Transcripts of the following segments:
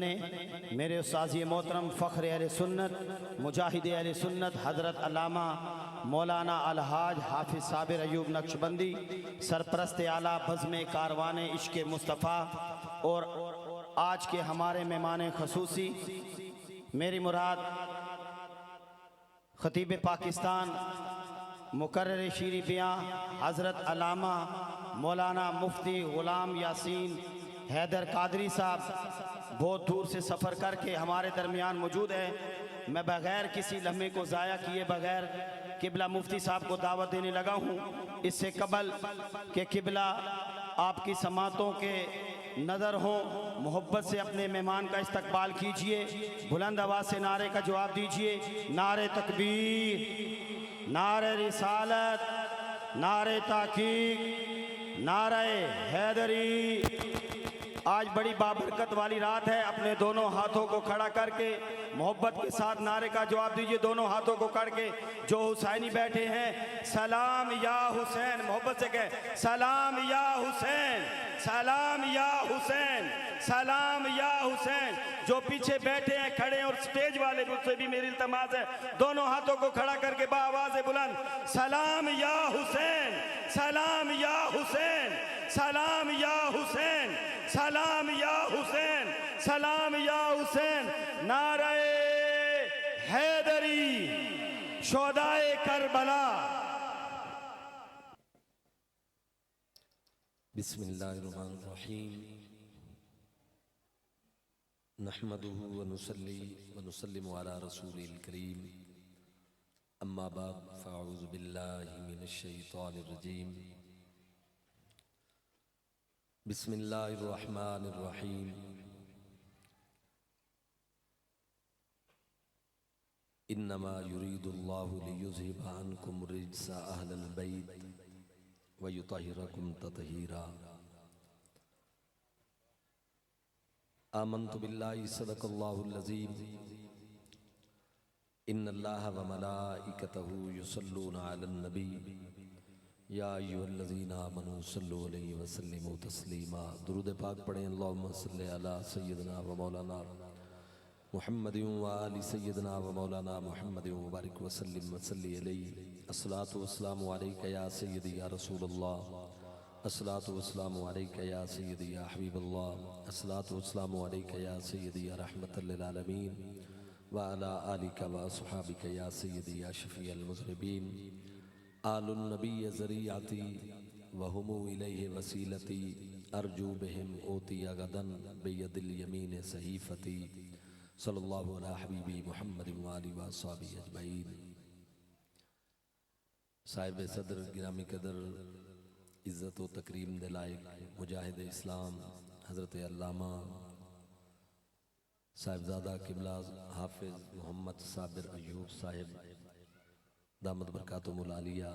میرے استاذی محترم فخر اہل سنت مجاہد اہل سنت حضرت علامہ مولانا الحاج حافظ صابر ایوب نقشبندی سرپرست اعلیٰ بزم کاروان عشق مصطفیٰ اور آج کے ہمارے مہمان خصوصی میری مراد خطیب پاکستان مقرر شیریں بیاں حضرت علامہ مولانا مفتی غلام یاسین حیدر قادری صاحب بہت دور سے سفر کر کے ہمارے درمیان موجود ہے۔ میں بغیر کسی لمحے کو ضائع کیے بغیر قبلہ مفتی صاحب کو دعوت دینے لگا ہوں۔ اس سے قبل کہ قبلہ آپ کی سماعتوں کے نظر ہوں، محبت سے اپنے مہمان کا استقبال کیجئے، بلند آواز سے نعرے کا جواب دیجئے۔ نعرہ تکبیر، نعرہ رسالت، نعرہ تحقیق، نعرہ حیدری۔ آج بڑی بابرکت والی رات ہے، اپنے دونوں ہاتھوں کو کھڑا کر کے محبت کے ساتھ نعرے کا جواب دیجئے، دونوں ہاتھوں کو کر کے۔ جو حسینی بیٹھے ہیں، سلام یا حسین، محبت سے کہیں سلام یا حسین، سلام یا حسین، سلام یا حسین۔ جو پیچھے بیٹھے ہیں کھڑے ہیں اور سٹیج والے مجھ سے بھی میری التماس ہے، دونوں ہاتھوں کو کھڑا کر کے بآواز بلند سلام یا حسین، سلام یا حسین، سلام یا حسین، سلام یا حسین، سلام یا حسین۔ نعرہ حیدری، شہدائے کربلا۔ بسم اللہ الرحمن الرحیم، نحمده ونصلی ونسلم علی رسول الکریم، اما بعد فاعوذ باللہ من الشیطان الرجیم، بسم اللہ الرحمن الرحیم۔ انما یرید اللہ لیذہب عنکم رجس اہل البیت ویطہرکم تطہیرا۔ آمنت باللہ صدق اللہ العظیم، ان اللہ وملائکتہ یصلون علی النبی یا ایھا الذین آمنوا صلوا علیہ وسلموا تسلیما۔ درود پاک پڑھیں، اللہم صلی علی سیدنا و مولانا محمد وآل سیدنا و مولانا محمد وبارک وسلم وصلی علیہ۔ الصلاۃ والسلام علیک یا سیدی یا رسول اللہ، الصلاۃ والسلام علیک یا سیدی یا حبیب اللہ، الصلاۃ والسلام علیک یا سیدی یا رحمت للعالمین، وعلی آلک و اصحابک یا سیدی یا شفیع المذنبین۔ آل النبی ذریعتی وہم الیہ وسیلتی، ارجو بہم اوتی غدا بید الیمین صحیفتی، صلی اللہ علی حبیبی محمد وآلہ وصحبہ اجمعین۔ صاحب صدر گرامی قدر، عزت و تکریم دے لائق مجاہد اسلام حضرت علامہ صاحبزادہ قبلہ حافظ محمد صابر ایوب صاحب دامت برکاتہم العالیہ،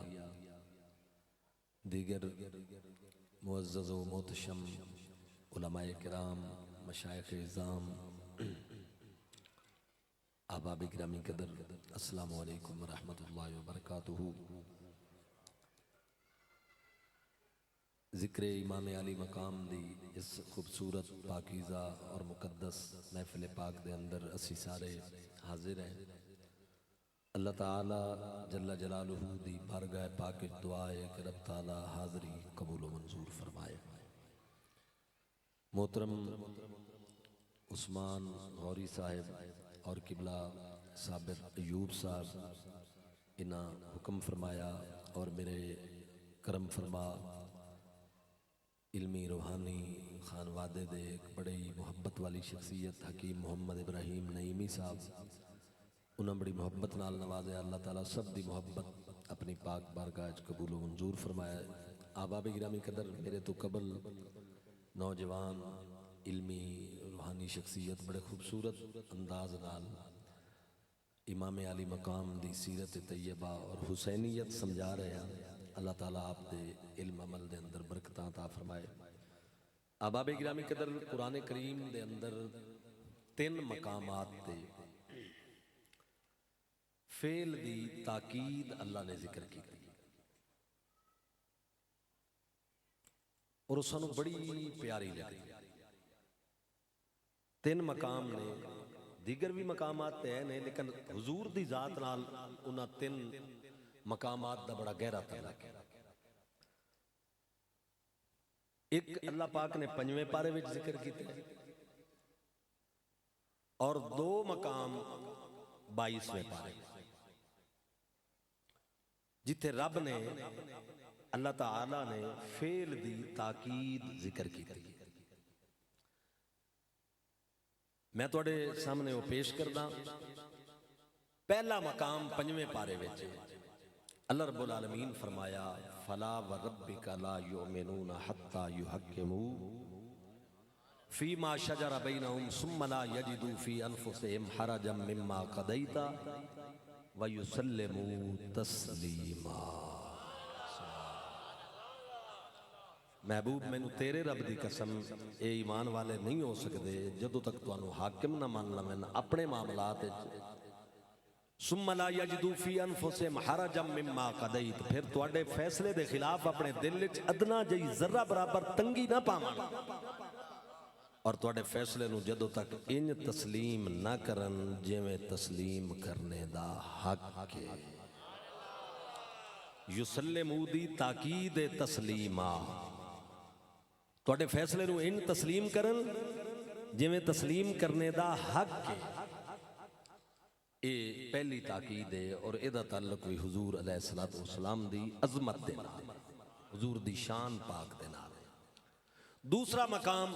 دیگر معزز و محتشم علماء کرام، مشائخ اعظام، احباب گرامی قدر، السلام علیکم ورحمۃ اللہ وبرکاتہ۔ ذکر امام علی مقام دی اس خوبصورت پاکیزہ اور مقدس محفل پاک دے اندر اسی سارے حاضر ہیں۔ اللہ تعالی جل جلالہ دی بارگاہ پاک دعائے کہ رب تعالی حاضری قبول و منظور فرمائے۔ محترم عثمان غوری صاحب اور قبلہ صابر ایوب صاحب، انہاں حکم فرمایا اور میرے کرم فرما علمی روحانی خانوادے دے ایک بڑی محبت والی شخصیت حکیم محمد ابراہیم نعیمی صاحب، انہاں بڑی محبت نال نوازے۔ اللہ تعالیٰ سب دی محبت اپنی پاک بارگاہ وچ قبول و منظور فرمایا۔ احباب گرامی قدر، میرے تو قبل نوجوان علمی روحانی شخصیت بڑے خوبصورت انداز نال امام علی مقام دی سیرت طیبہ اور حسینیت سمجھا رہے ہیں۔ اللہ تعالیٰ آپ دے علم عمل دے اندر برکتاں عطا فرمائے۔ احباب گرامی قدر، قرآن کریم دے اندر 3 مقامات تے فعل دی تاکید اللہ نے ذکر کی اور سانو بڑی پیاری لگی۔ تین مقام نے، دیگر بھی مقامات تے ہیں لیکن حضور دی ذات نال انہاں تین مقامات دا بڑا گہرا تعلق ہے۔ ایک اللہ پاک نے 5ویں پارے وچ ذکر کیتے ہیں اور 2 مقام 22ویں پارے جتھے رب نے اللہ تعالی نے فعل دی تاکید ذکر کی تھی۔ میں تواڈے سامنے وہ پیش کردا۔ پہلا مقام 5ویں پارے وچ اللہ رب العالمین فرمایا فلا وربک لا یؤمنون حتی یحکموا فیما شجر بینہم ثم لا یجدوا فی انفسہم حرجا مما قضیت ویسلموا تسلیما۔ محبوب مینوں تیرے رب دی قسم اے ایمان والے نہیں ہو سکدے جدوں تک تانوں حاکم نہ مان لویں اپنے معاملات وچ ثم لا یجدوا فی انفسہم حرجا مما قضیت، پھر تواڈے فیصلے دے خلاف اپنے دل وچ ادنا جئی ذرہ برابر تنگی نہ پاون، اور تواڈے فیصلے نو جدوں تک انج تسلیم نہ کرن جویں تسلیم کرنے دا حق ہے۔ یسلموا دی تاکید تسلیما، تواڈے فیصلے نو انج تسلیم کرن جویں تسلیم کرنے دا حق ہے۔ یہ پہلی تاکید ہے اور ایدہ تعلق بھی حضور علیہ السلام دی عظمت دے نال، حضور دی شان پاک دے نال۔ دوسرا مقام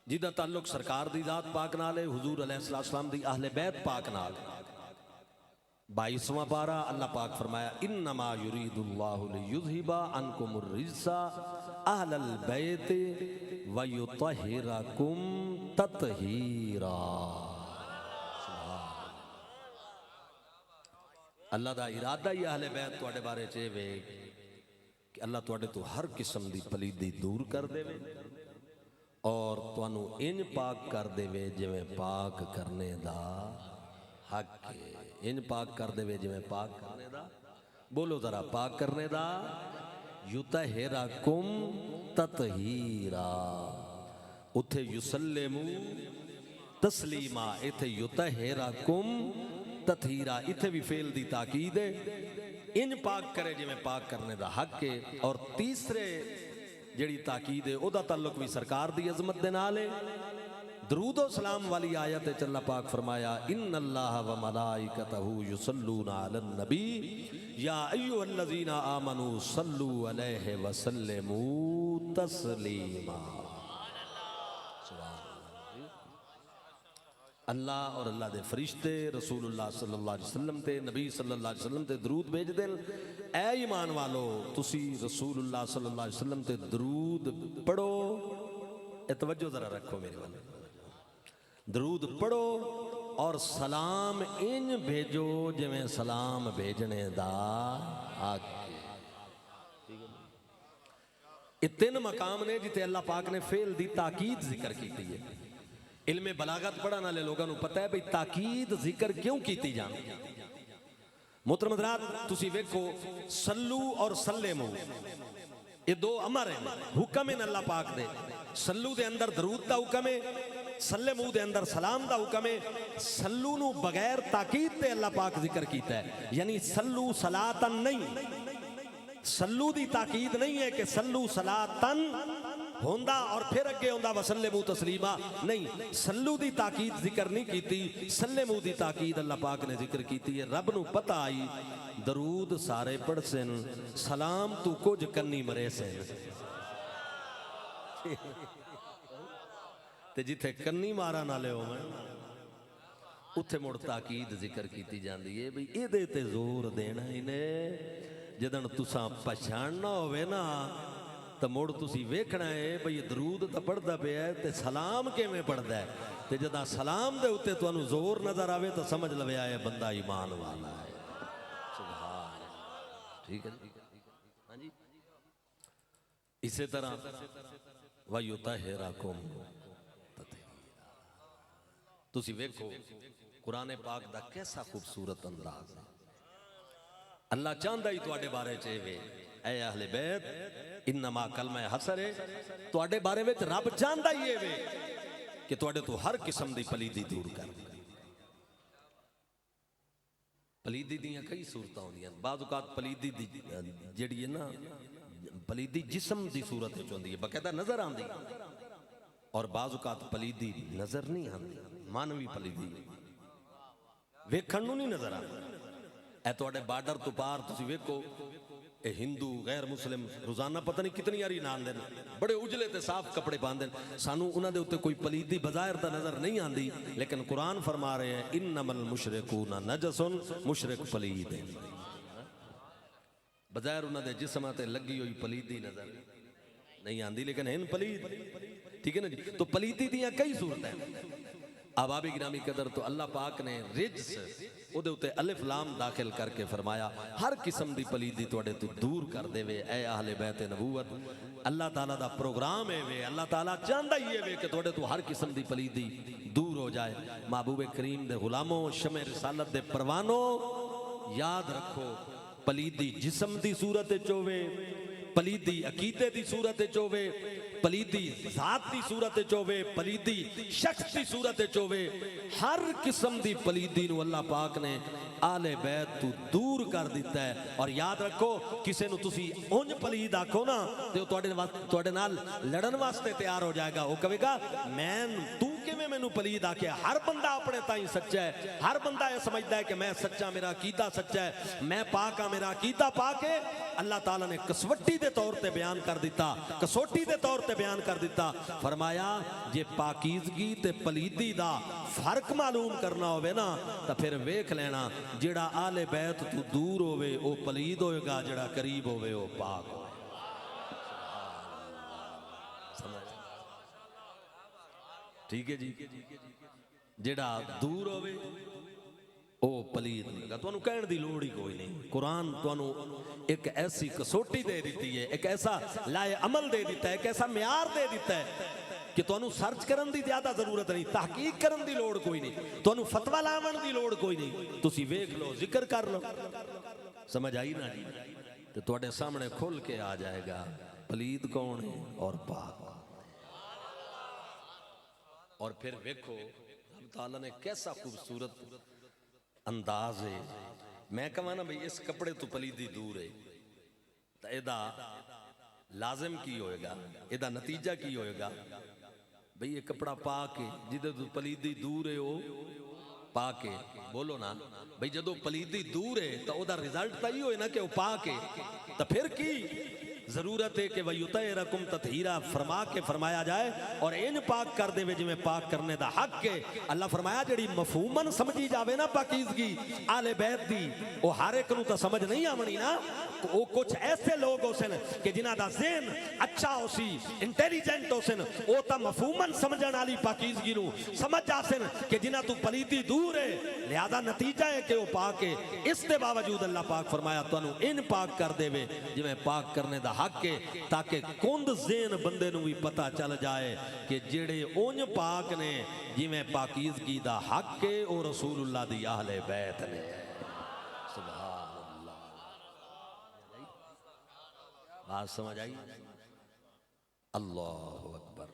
جیدہ تعلق سرکار دی ذات پاک نال ہے، حضور علیہ السلام دی اہل بیت پاک نال۔ 22واں پارہ اللہ پاک فرمایا انما یرید اللہ لیذھب عنکم الرجس اہل البیت ویطہرکم تطہیرا۔ اللہ دا ارادہ ہی اہل بیت تواڈے بارے چاہے کہ اللہ تواڈے تو ہر قسم دی پلیدی دور کر دے اور تانوں انج پاک کر دے جویں پاک کرنے دا حق ہے۔ انج پاک کر دے جویں پاک کرنے دا، بولو ذرا پاک کرنے دا، یطہرکم تطہیرا۔ اتھے یسلموا تسلیما، اتھے یطہرکم تطہیرا، اتھے بھی فعل دی تاکید ہے، انج پاک کرے جویں پاک کرنے دا حق ہے۔ اور تیسرے جڑی تاکید ہے او دا تعلق بھی سرکار دی عظمت دے نال ہے۔ درود و سلام والی آیت ہے اللہ پاک فرمایا ان اللہ و ملائکتہ یصلون علی النبی یا ایھا الذین آمنوا صلوا علیہ وسلموا تسلیما۔ اللہ اور اللہ دے فرشتے رسول اللہ صلی اللہ علیہ وسلم تے نبی صلی اللہ علیہ وسلم تے درود بھیج دین۔ اے ایمان والو تسی رسول اللہ صلی اللہ علیہ وسلم تے درود پڑھو، اے توجہ ذرا رکھو میرے والے، درود پڑھو اور سلام انج بھیجو جویں سلام بھیجنے دا حق ہے۔ یہ 3 مقام نے جتے اللہ پاک نے فعل دی تاکید ذکر کیتی ہے۔ علم بلاغت پڑھانا لے لوگوں نے پتہ ہے بھئی تاکید ذکر کیوں کیتی جان۔ محترم حضرات تسی ویکھو صلو اور سلمو یہ 2 امر ہیں، حکم ہیں اللہ پاک دے۔ صلو دے اندر درود دا حکم ہے، سلمو دے اندر سلام دا حکم ہے۔ صلو نو بغیر تاکید تے اللہ پاک ذکر کیتا ہے، یعنی صلو صلاتن نہیں، صلو دی تاکید نہیں ہے کہ صلو صلاتن ہوندہ اور پھر اگے ہوندہ وسلمو تسلیمہ، نہیں، صلو دی تاکید ذکر نہیں کیتی، سلمو دی تاکید اللہ پاک نے ذکر کیتی ہے۔ رب نو پتہ آئی درود سارے پڑھ سن، سلام تو کچھ کنی مرے سن، تے جتھے کنی مارا نہ لے ہو میں اتھے مڑ تاکید ذکر کیتی جاندی ہے بھئی اے دے تے زور دینا ہی نے جدن تساں پہچاننا ہوئے نا تو مڑ تسی ویکھنا ہے بھئی درود تا پڑھدا پیا ہے تے سلام کیویں پڑھدا ہے، تے جدا سلام دے اوتے تانوں زور نظر آوے تو سمجھ لوے آئے بندہ ایمان والا ہے۔ سبحان اللہ، ٹھیک ہے ہاں جی۔ اسی طرح وَيُطَهِّرَكُمْ تَطْهِيرًا، تسی ویکھو قرآن پاک دا کیسا خوبصورت انداز ہے۔ اللہ چاہندا ہی تواڈے بارے چاہے اے اہل بیت انما کلمہ حسر ہے تواڈے بارے وچ رب چاہندا ہی ہے کہ تواڈے تو ہر قسم دی پلیدی دور کر. پلیدی دیاں کئی صورتاں ہوندیاں. بعض اوقات پلیدی دی جڑی ہے نا پلیدی جسم دی صورت وچ ہوندی ہے, باقاعدہ نظر آندی, اور بعض اوقات پلیدی نظر نہیں آندی, مانوی پلیدی ویکھن نوں نہیں نظر آندی. اے تواڈے بارڈر تو پار تسی ویکھو اے ہندو غیر مسلم روزانہ پتہ نہیں کتنی یاری نان دے بڑے اجلے تے صاف کپڑے پاندے, سانو انہاں دے اوتے کوئی پلیدی بظاہر تا نظر نہیں آندی, لیکن قرآن فرما رہے ہیں انما المشرکون نجس, مشرک پلید ہے. بظاہر انہاں دے جسماں تے لگی ہوئی پلیدی نظر نہیں آندی, لیکن ہن پلید. ٹھیک ہے نا جی. تو پلیدی دیاں کئی صورتیں ہیں. احباب گرامی قدر, تو اللہ پاک نے رجس او دے اوتے الف لام داخل کر کے فرمایا ہر قسم دی پلیدی تواڈے تو دور کر دے وے اے اہل بیت نبوت. اللہ تعالیٰ دا پروگرام ہے وے, اللہ تعالیٰ چاہندا ہی ہے وے کہ تواڈے تو ہر قسم دی پلیدی دور ہو جائے. محبوب کریم دے غلاموں, شمع رسالت دے پروانوں, یاد رکھو پلیدی جسم دی صورت وچ ہوے, پلیدی عقیدے دی صورت وچ ہوے, پلیدی ذات دی صورت وچ ہوے, پلیدی شخص دی صورت وچ ہوے, ہر قسم دی پلیدی نو اللہ پاک نے آل بیت تو دور کر دیتا ہے. اور یاد رکھو کسے نو تسی اونج پلید آکھو نا تے او تواڈے نال لڑن واسطے تیار ہو جائے گا. وہ کہے گا میں تو کیویں مینوں پلید آکھیا. ہر بندہ اپنے تائیں سچا ہے, ہر بندہ یہ سمجھدا ہے کہ میں سچا, میرا عقیدہ سچا ہے, میں پاک ہاں, میرا عقیدہ پاک ہے. اللہ تعالیٰ نے کسوٹی دے طور تے بیان کر دیتا, کسوٹی دے طور تے بیان کر دیتا. فرمایا جے پاکیزگی تے پلیدی دا فرق معلوم کرنا ہوئے نا تو پھر ویکھ لینا جڑا آل بیت تو دور ہوئے او پلید ہوئے گا, جڑا قریب ہوئے او پاک ہوئے. ٹھیک ہے جی. جڑا دور ہوئے او پلید ہوئے گا. تو انہوں کہنے دی لوڑی کوئی نہیں. قرآن تو انہوں ایک ایسی کسوٹی دے دیتی ہے, ایک ایسا لائے عمل دے دیتا ہے, ایک ایسا معیار دے دیتا ہے کہ تو انہوں سرچ کرن دی زیادہ ضرورت نہیں, تحقیق کرن دی لوڑ کوئی نہیں, تو انہوں فتوہ لاون دی لوڑ کوئی نہیں. تسی ویکھ لو, ذکر کر لو. سمجھ آئی نا جی. تو تواڈے سامنے کھل کے آ جائے گا پلید کون ہے اور پاک. اور پھر ویکھو اللہ تعالیٰ نے کیسا خوبصورت انداز ہے. میں کہاں نا بھئی اس کپڑے تو پلیدی دور ہے, تو ایدہ لازم کی ہوئے گا, ایدہ نتیجہ کی ہوئے گا. بھئی یہ کپڑا پاک ہے, جدے تو پلیدی دور ہے وہ پاک ہے. بولو نا بھئی جدو پلیدی دور ہے تو او دا رزلٹ تا ہی ہوئے نا کہ وہ پاک ہے. تو پھر کی ضرورت ہے کہ وَيُطَيْرَكُمْ تَطْهِيرًا فرما کے فرمایا جائے اور ان پاک کر دے جو میں پاک کرنے دا حق ہے. اللہ فرمایا جڑی مفہوماً سمجھی جاوے نا پاکیزگی آل بیت دی, وہ ہر ایک نو تا سمجھ نہیں آمنی نا. وہ کچھ ایسے لوگ ہو سن کہ جنہ دا ذہن اچھا ہو سی, انٹیلیجنٹ ہو سن, وہ تا مفہوماً سمجھن والی پاکیزگی نو سمجھ جا سن کہ جنہ تو پلیدی دور ہے, لہذا نتیجہ ہے کہ وہ پاک ہے. اس دے باوجود اللہ پاک فرمایا تو انو ان پاک کر دے وے جو میں پاک کرنے دا حق ہے, تاکہ کند ذہن بندے نو بھی پتہ چل جائے کہ جڑے اونج پاک نے جی میں پاکیزگی دا حق ہے او رسول اللہ دی اہل بیت نے. سبحان اللہ. بات سمجھ آئی؟ اللہ اکبر,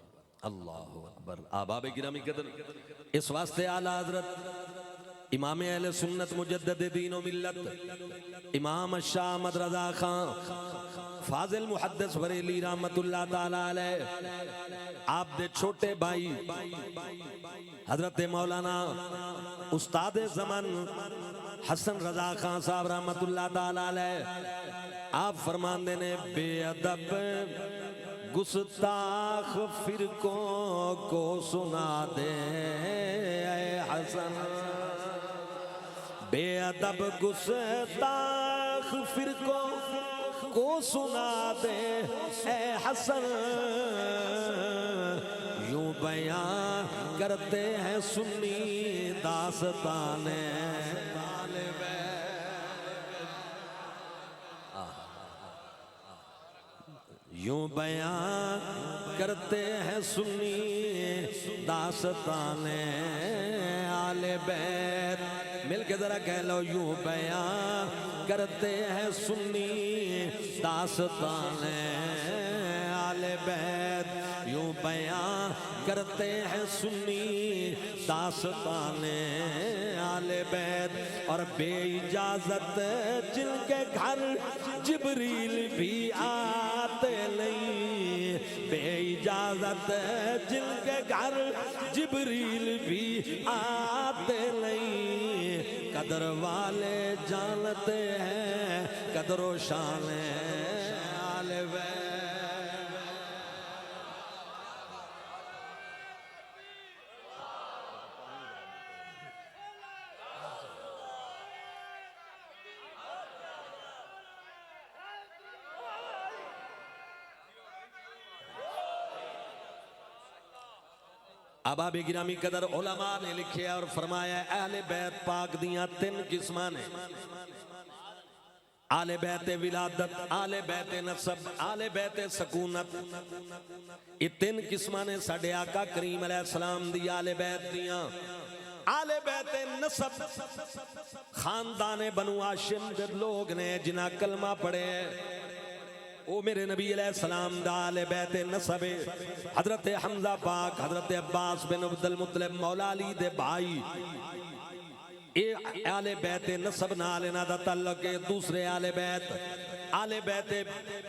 اللہ اکبر. احباب گرامی قدر, اس واسطے اعلیٰ حضرت امام اہل سنت مجدد دین و ملت امام شاہ احمد رضا خان فاضل محدث بریلی رحمت اللہ تعالیٰ علیہ, آپ دے چھوٹے بھائی حضرت مولانا استاد زمن حسن رضا خان صاحب رحمت اللہ تعالیٰ علیہ, آپ فرماندے نے بے ادب گستاخ فرقوں کو سنا دے اے حسن, بے ادب گستاخ فرقوں کو سنا دے اے حسن, یوں بیان کرتے ہیں سنی داستانیں, یوں بیان کرتے ہیں سنی داستانیں آل بیت. مل کے ذرا کہہ لو, یوں بیان کرتے ہیں سنی داستانیں آل بیت, یوں بیان کرتے ہیں سنی داستان آل بیت، اور بے اجازت جن کے گھر جبریل بھی آتے نہیں، بے اجازت جن کے گھر جبریل بھی آتے نہیں، قدر والے جانتے ہیں قدر و شان آل بیت۔ احباب گرامی قدر علماء نے لکھیا اور فرمایا اہل بیت پاک دیاں تین قسمان ہیں، آل بیت ولادت، آل بیت نسب، آل بیت سکونت۔ یہ تین قسمان ہیں ساڈے آقا کریم علیہ السلام دی آل بیت دیاں۔ آل بیت نسب خاندان بنو ہاشم دے لوگ نے جنہاں کلمہ پڑھے ہیں، او میرے نبی علیہ السلام دا آل بیت نسب، حضرت حمزہ پاک، حضرت عباس بن عبد المطلب مولا علی دے بھائی، اے آل بیت نسب نال انہاں دا تعلق ہے۔ دوسرے آل بیت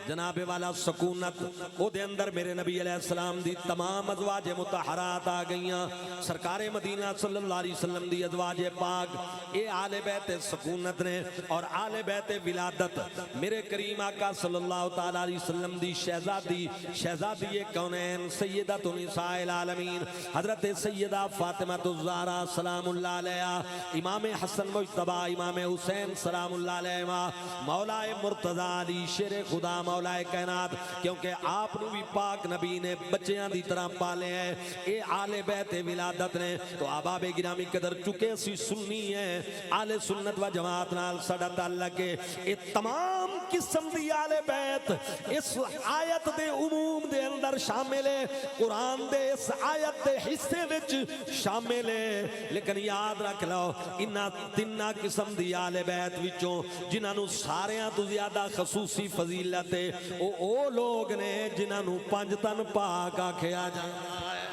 جناب والا سکونت، او دے اندر میرے نبی علیہ السلام دی تمام ازواج مطہرات آ گئیاں، سرکار مدینہ صلی اللہ علیہ وسلم دی ازواج پاک، اے آل بیت سکونت نے۔ اور آل بیت ولادت میرے کریم آقا صلی اللہ تعالی علیہ وسلم دی شہزادی کونین سیدۃ نساء العالمین حضرت سیدہ فاطمہ الزہرا سلام اللہ علیہا، امام حسن مجتبی، امام حسین سلام اللہ علیہما، مولا مرتضی علی شیر خدا مولا کائنات، کیونکہ آپ نے بھی پاک نبی نے بچیاں دی طرح پالے ہیں، اے آل بیت ولادت نے۔ تو احباب گرامی قدر چکے سی سنی ہیں، آل سنت و جماعت نال ساڈا تعلق ہے، اے تمام قسم دی آل بیت اس آیت دے عموم دے اندر شامل ہے، قرآن دے اس آیت دے حصے وچ شامل ہے۔ لیکن یاد رکھ لو انہاں تیناں قسم دی آل بیت وچوں جنہاں نو ساریاں تو زیادہ خصوصی فضیلت ہے او لوگ نے جنہاں نو پنج تن پاک آکھیا جاندا ہے۔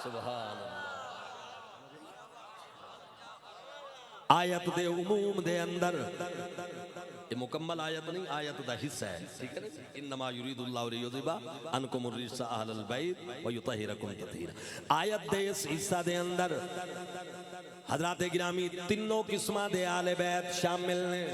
سبحان اللہ۔ آیت دے عموم دے اندر یہ مکمل آیت نہیں، آیت دا حصہ ہے، ٹھیک ہے نا؟ انما یرید اللہ لیذھب عنکم الرجس اہل البیت ویطہرکم تطہیرا۔ آیت دے اس حصہ دے اندر حضرات گرامی تینوں قسمہ دے آل بیت شامل نے۔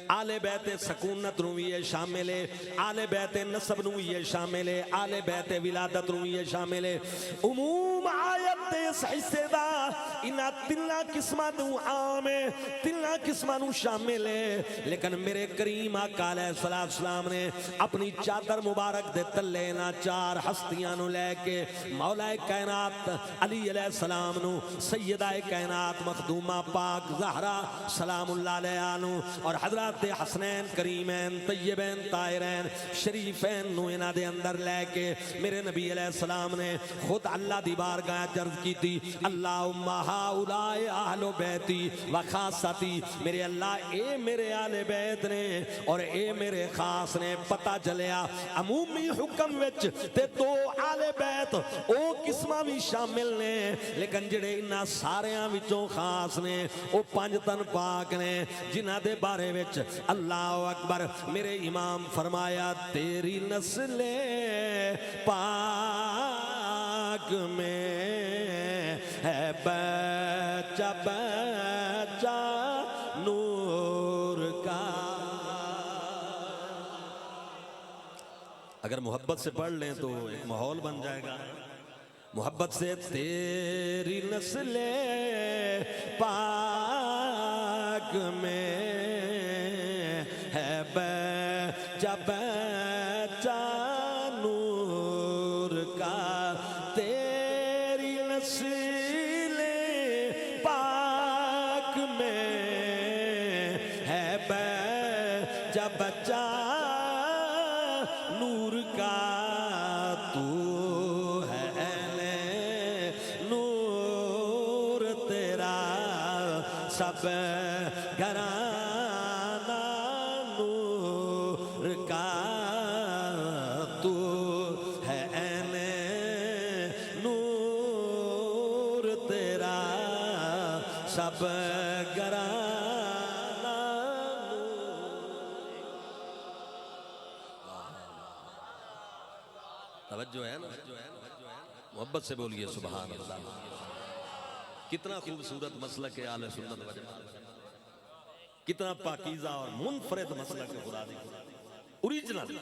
آل بیت سکونت نو بھی شامل ہے، آل بیت نسب نو بھی شامل ہے، آل بیت ولادت نو بھی شامل ہے۔ عموم آیت دے اس حصے دا انہاں تیناں قسماں نو عام ہے، تیناں قسماں نو شامل ہے۔ لیکن میرے کریم آقا علیہ السلام نے اپنی چادر مبارک دے تلے نہ چار ہستیاں نو لے کے مولا کائنات علی علیہ السلام نو، سیدہ کائنات مخدومہ پاک زہرا سلام اللہ علیہ نو، اور حضرات حسنین کریمین طیبین طاہرین شریفین نو انہاں دے اندر لے کے میرے نبی علیہ السلام نے خود اللہ دی بارگاہ عرض کی تھی، اللہم ہؤلاء اہل بیتی و خاصتی، میرے اللہ اے میرے آل بیت نے اور اے میرے خاص نے۔ پتہ چلیا عمومی حکم وچ تے دو آل بیت او قسمہ بھی شامل نے، لیکن جڑے انہاں ساریاں وچوں خاص نے او پنج تن پاک نے، جنہاں دے بارے وچ اللہ اکبر میرے امام فرمایا تیری نسل پاک میں ہے بچہ بچہ نور کا۔ اگر محبت سے پڑھ لیں تو ایک ماحول بن جائے گا، محبت سے تیری نسل پاک میں ہے بچہ بچہ نور کا، تیری نسل پاک میں ہے بچہ بچہ نور کا، تو ہے اہل نور تیرا سب گھرانہ نور کا، تو ہے اہل میرا سب گرانا توجہ ہے نا محبت سے بولیے سبحان اللہ کتنا خوبصورت مسلک ہے اہل سنت و جماعت کتنا پاکیزہ اور منفرد مسلک ہے خدا دی اوریجنل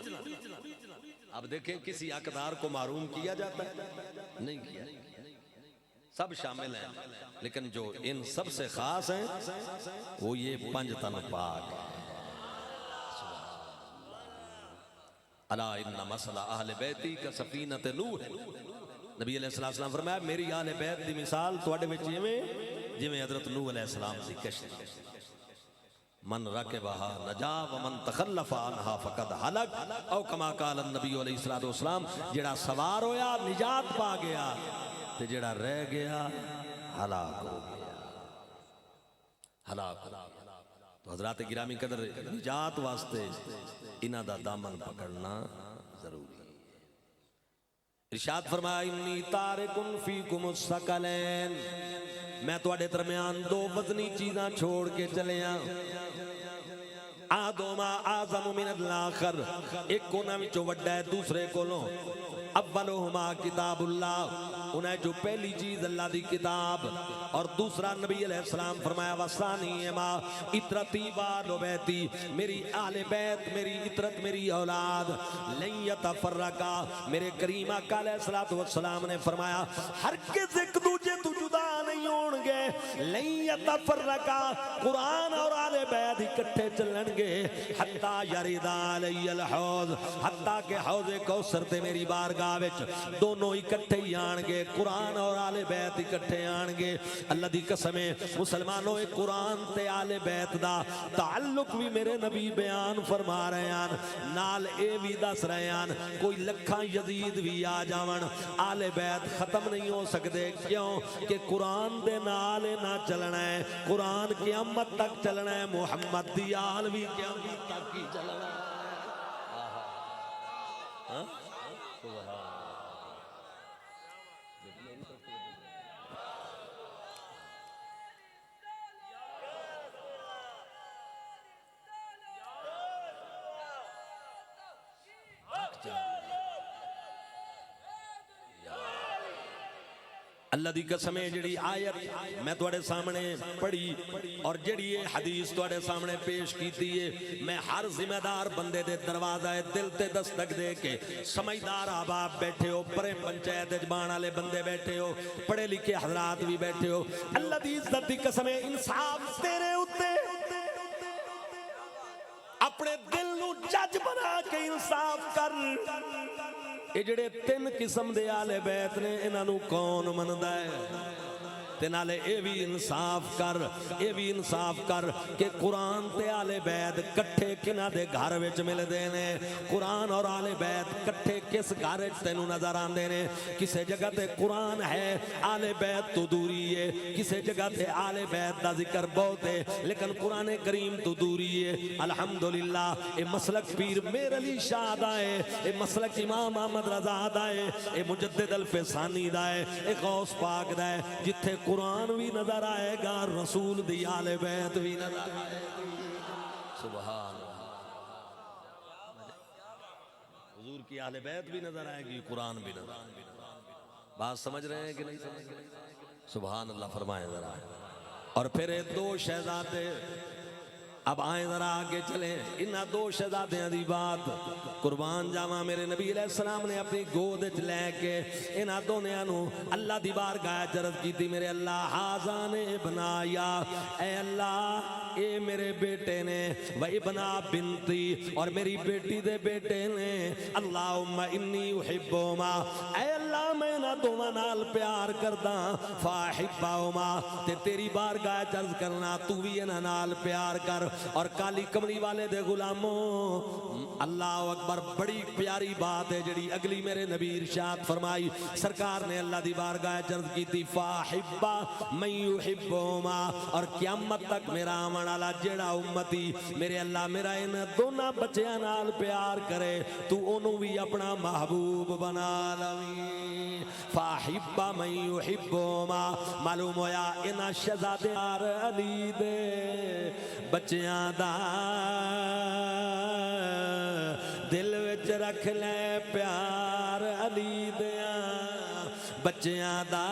اب دیکھیں کسی اقدار کو معروم کیا جاتا ہے نہیں کیا سب شامل ہیں لیکن جو ان سب سے خاص ہیں وہ یہ پنج تن پاک ہے الا ان مسئلہ اہل بیتی کا سفینت نوح نبی علیہ السلام فرمایا میری اہل بیت دی مثال تواڈے وچ جویں حضرت نوح علیہ السلام دی کشتی من رکبہا نجا ومن تخلف عنہا فقد ہلک او کما قال النبی علیہ السلام جڑا سوار ہویا نجات پا گیا تے جڑا رہ گیا ہلاک ہو گیا ہلاک تو حضرات گرامی قدر نجات واسطے انہاں دا دامن پکڑنا ضروری ہے ارشاد فرمایا انی تارکن فیکم الثقلین میں تواڈے درمیان دو وزنی چیزاں چھوڑ کے چلیا آدوما آزم من الاخر ایک کونا وچوں وڈا ہے دوسرے کولوں اولہما کتاب اللہ انہیں جو پہلی چیز اللہ دی کتاب اور دوسرا نبی علیہ السلام فرمایا وثانی ما اطرتی وآل بیتی میری آل بیت میری اطرت میری اولاد لن یتفرقا میرے کریم آقا علیہ السلام نے فرمایا ہرگز ایک دوجے تو جدا نہیں ہون گے لن یتفرقا قرآن اور آل بیت اکٹھے چلن گے حتی یردا علی الحوض حتی کہ حوض کوثر تے میری بارگاہ وچ دونوں اکٹھے ہی آن گے قرآن اور آل بیت اکٹھے آن گے اللہ دی قسم ہے مسلمانوں قرآن تے آل بیت دا تعلق بھی میرے نبی بیان فرما رہے ہیں نال اے بھی دس رہے ہیں کوئی لکھاں یزید بھی آ جاون آل بیت ختم نہیں ہو سکتے کیوں کہ قرآن دے نال نہ چلنا ہے قرآن قیامت تک چلنا ہے محمد دی آل بھی قیامت تک ہی چلنا ہے اللہ دی قسم ہے جڑی آیت میں تواڈے سامنے پڑھی اور جڑی یہ حدیث تواڈے سامنے پیش کیتی ہے میں ہر ذمہ دار بندے دے دروازہ دل تے دستک دے کے سمجھدار احباب بیٹھے ہو پرے پنچایت اجبان والے بندے بیٹھے ہو پڑھے لکھے حضرات بھی بیٹھے ہو اللہ دی عزت دی قسم ہے انصاف تیرے اوتے اپنے دل نو جج بنا کے انصاف کر اے جڑے تین قسم دے آل بیت نے انہاں نو کون مندا ہے تے نالے اے بھی انصاف کر کہ قرآن تے آل بیت کٹھے کنہ دے گھر وچ مل دے نے قرآن اور آل بیت کٹھے کس گھر وچ تینوں نظر آندے نے کسے جگہ تے قرآن ہے آل بیت تو دوری ہے کسے جگہ تے آل بیت دا ذکر بہت ہے لیکن قرآن کریم تو دوری ہے الحمدللہ اے مسلک پیر میر علی شاہ دا ہے اے مسلک امام احمد رضا دا ہے اے مجدد الفسانی دا ہے اے غوث پاک دا ہے جتھے قرآن بھی نظر آئے گا رسول دی آل بیت بھی نظر آئے گا سبحان حضور کی آل بیت بھی نظر آئے گی قرآن بھی نظر آئے گی بات سمجھ رہے ہیں کہ نہیں سمجھ رہے سبحان اللہ فرمائے ذرا اور پھر دو شہزادے اب آئیں ذرا آگے چلیں انہاں دو شہزادیاں دی بات قربان جاواں میرے نبی علیہ السلام نے اپنی گود وچ لے کے انہاں دونیاں نو اللہ دی بارگاہ عرض کیتی میرے اللہ حاضان ابنایا اے اللہ اے میرے بیٹے نے و ابنا بنتی اور میری بیٹی دے بیٹے نے اللہم انی احبہما اے اللہ میں نہ دونوں نال پیار کردا فاحبہما تے تیری بارگاہ عرض کرنا تو بھی انہاں نال پیار کر اور کالی کملی والے دے غلاموں اللہ اکبر بڑی پیاری بات ہے جڑی اگلی میرے نبی ارشاد فرمائی سرکار نے اللہ دی بارگاہ عرض کی تھی فاحبا من یحبہما اور قیامت تک میرا آمن والا جیڑا امتی میرے اللہ میرا ان دونوں بچیاں نال پیار کرے تو انہوں بھی اپنا محبوب بنا لویں فاحبا من یحبہما معلوم ہویا انہاں شہزادیار علی دے بچیاں دا دل وچ رکھ لے پیار علی دیاں بچیاں دا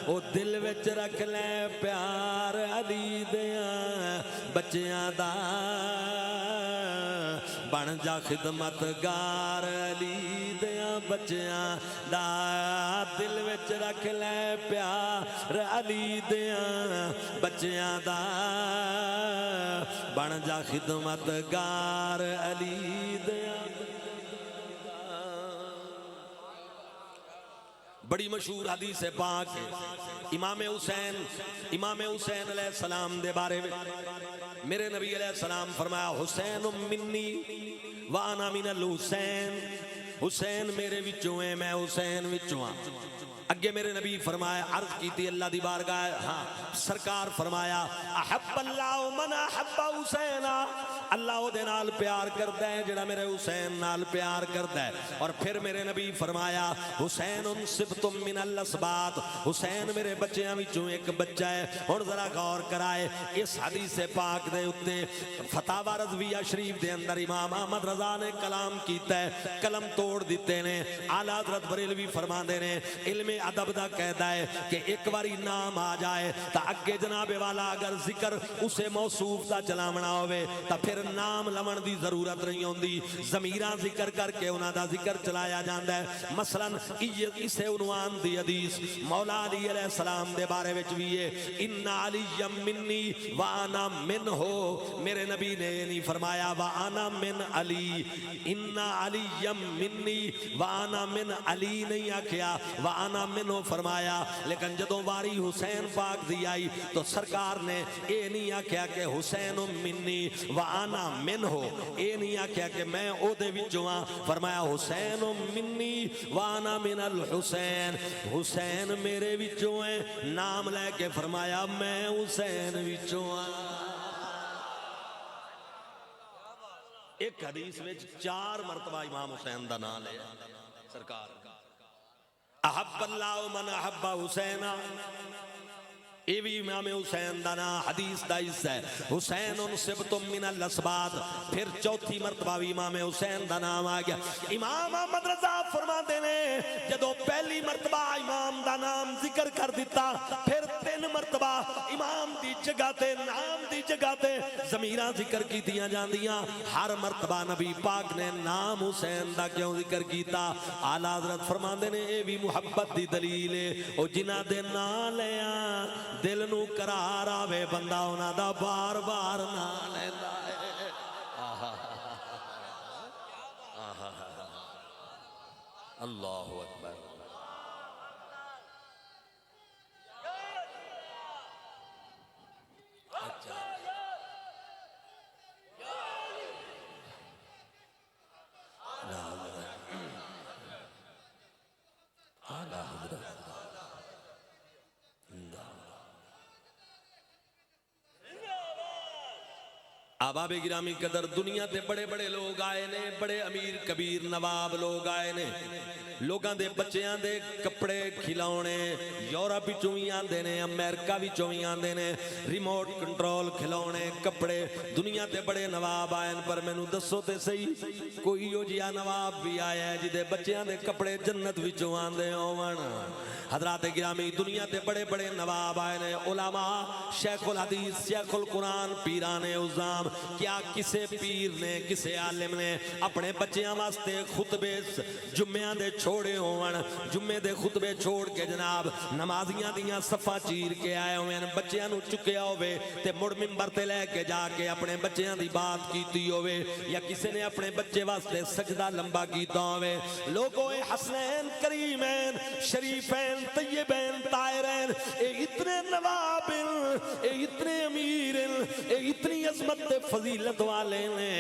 او دل وچ رکھ لے پیار علی دیاں بچیاں دا بن جا خدمت گار علی دیاں بچیاں دا دل وچ رکھ لے پیار علی دیاں بچیاں دا بن جا خدمت گار علی دیاں بڑی مشہور حدیث پاک ہے امام حسین علیہ السلام دے بارے میں میرے نبی علیہ السلام فرمایا حسین منی وانا من الحسین حسین میرے وچوں ہے میں حسین وچوں ہاں اگے میرے نبی فرمایا عرض کی تھی اللہ دی بارگاہ ہاں سرکار فرمایا احب اللہ من احب حسینا اللہ او دے نال پیار کردا ہے جڑا میرے حسین نال پیار کردا ہے اور پھر میرے نبی فرمایا حسین صبت من الاسباط حسین میرے بچیاں وچوں ایک بچہ ہے ہن ذرا غور کرائے اس حدیث پاک دے اوتے فتاوی رضویہ شریف دے اندر امام احمد رضا نے کلام کیتا ہے قلم توڑ دیتے نے اعلی حضرت بریلوی فرماندے نے علم ادب دا کہدا ہے کہ ایک باری نام آ جائے تا اگے جناب والا اگر ذکر اسے موصوف دا چلاونا ہوئے تا پھر نام لمن دی ضرورت نہیں ہوندی ضمیراں ذکر کر کے انہاں دا ذکر چلایا جاندا ہے مثلا اسے عنوان دی حدیث مولا علی علیہ السلام دے بارے وچ وی ہے ان علی منی وانا منہ میرے نبی نے نہیں فرمایا وانا من علی ان علی منی وانا من علی نہیں آکھیا وانا منہ فرمایا لیکن جدوں واری حسین پاک دی آئی تو سرکار نے اے نہیں آکھیا کہ حسین منی وانا منہ اے نہیں آکھیا کہ میں او دے وچوں ہاں فرمایا حسین منی وانا من الحسین حسین میرے وچوں ہے نام لے کے فرمایا میں حسین وچوں ہاں ایک حدیث وچ 4 مرتبہ امام حسین دا نام لے سرکار احب اللہ من احب حسینا اے بھی امام حسین دا نام حدیث دا حصہ ہے حسین صبت من الاسباط پھر چوتھی مرتبہ بھی امام حسین دا نام آ گیا امام احمد رضا فرماتے نے جدو پہلی مرتبہ امام دا نام ذکر کر دیتا پھر 3 مرتبہ امام دی جگہ تے نام دی جگہ تے ضمیراں ذکر کیتیاں جاندیاں ہر مرتبہ نبی پاک نے نام حسین دا کیوں ذکر کیتا اعلی حضرت فرماندے نے اے بھی محبت دی دلیل ہے او جنہاں دے نام لیاں دل نو قرار آوے بندہ انہاں دا بار بار نام لیندا ہے اللہ اکبر احباب گرامی قدر دنیا تے بڑے بڑے لوگ آئے نے بڑے امیر کبیر نواب لوگ آئے نے لوگاں دے بچیاں دے کپڑے کھلاونے یورپ وچوں وی آندے نے امریکہ وچوں وی آندے نے ریموٹ کنٹرول کھلاونے کپڑے دنیا تے بڑے نواب آئے پر مینوں دسو تے صحیح کوئی او جیا نواب بھی آیا ہے جدے بچیاں دے کپڑے جنت وچوں آندے ہون حضرات گرامی دنیا تے بڑے بڑے نواب آئے نے علماء شیخ الحدیث شیخ القرآن پیران عظام کیا کسے پیر نے کسے عالم نے اپنے بچیاں واسطے خطبے جمعیاں دے چھوڑے ہون جمعے دے خطبے چھوڑ کے جناب نمازیاں دیاں صفاں چیر کے آئے ہوئے بچیاں نو چکیا ہوئے تے مڑ منبر تے لے کے جا کے اپنے بچیاں دی بات کیتی ہوئے یا کسی نے اپنے بچے واسطے سجدہ لمبا کیتا ہوئے لوگوں حسنین کریمین شریفین طیبین طاہرین اے اتنے نوابل اے اتنے امیرن اے اتنی عظمت تے فضیلت والے نے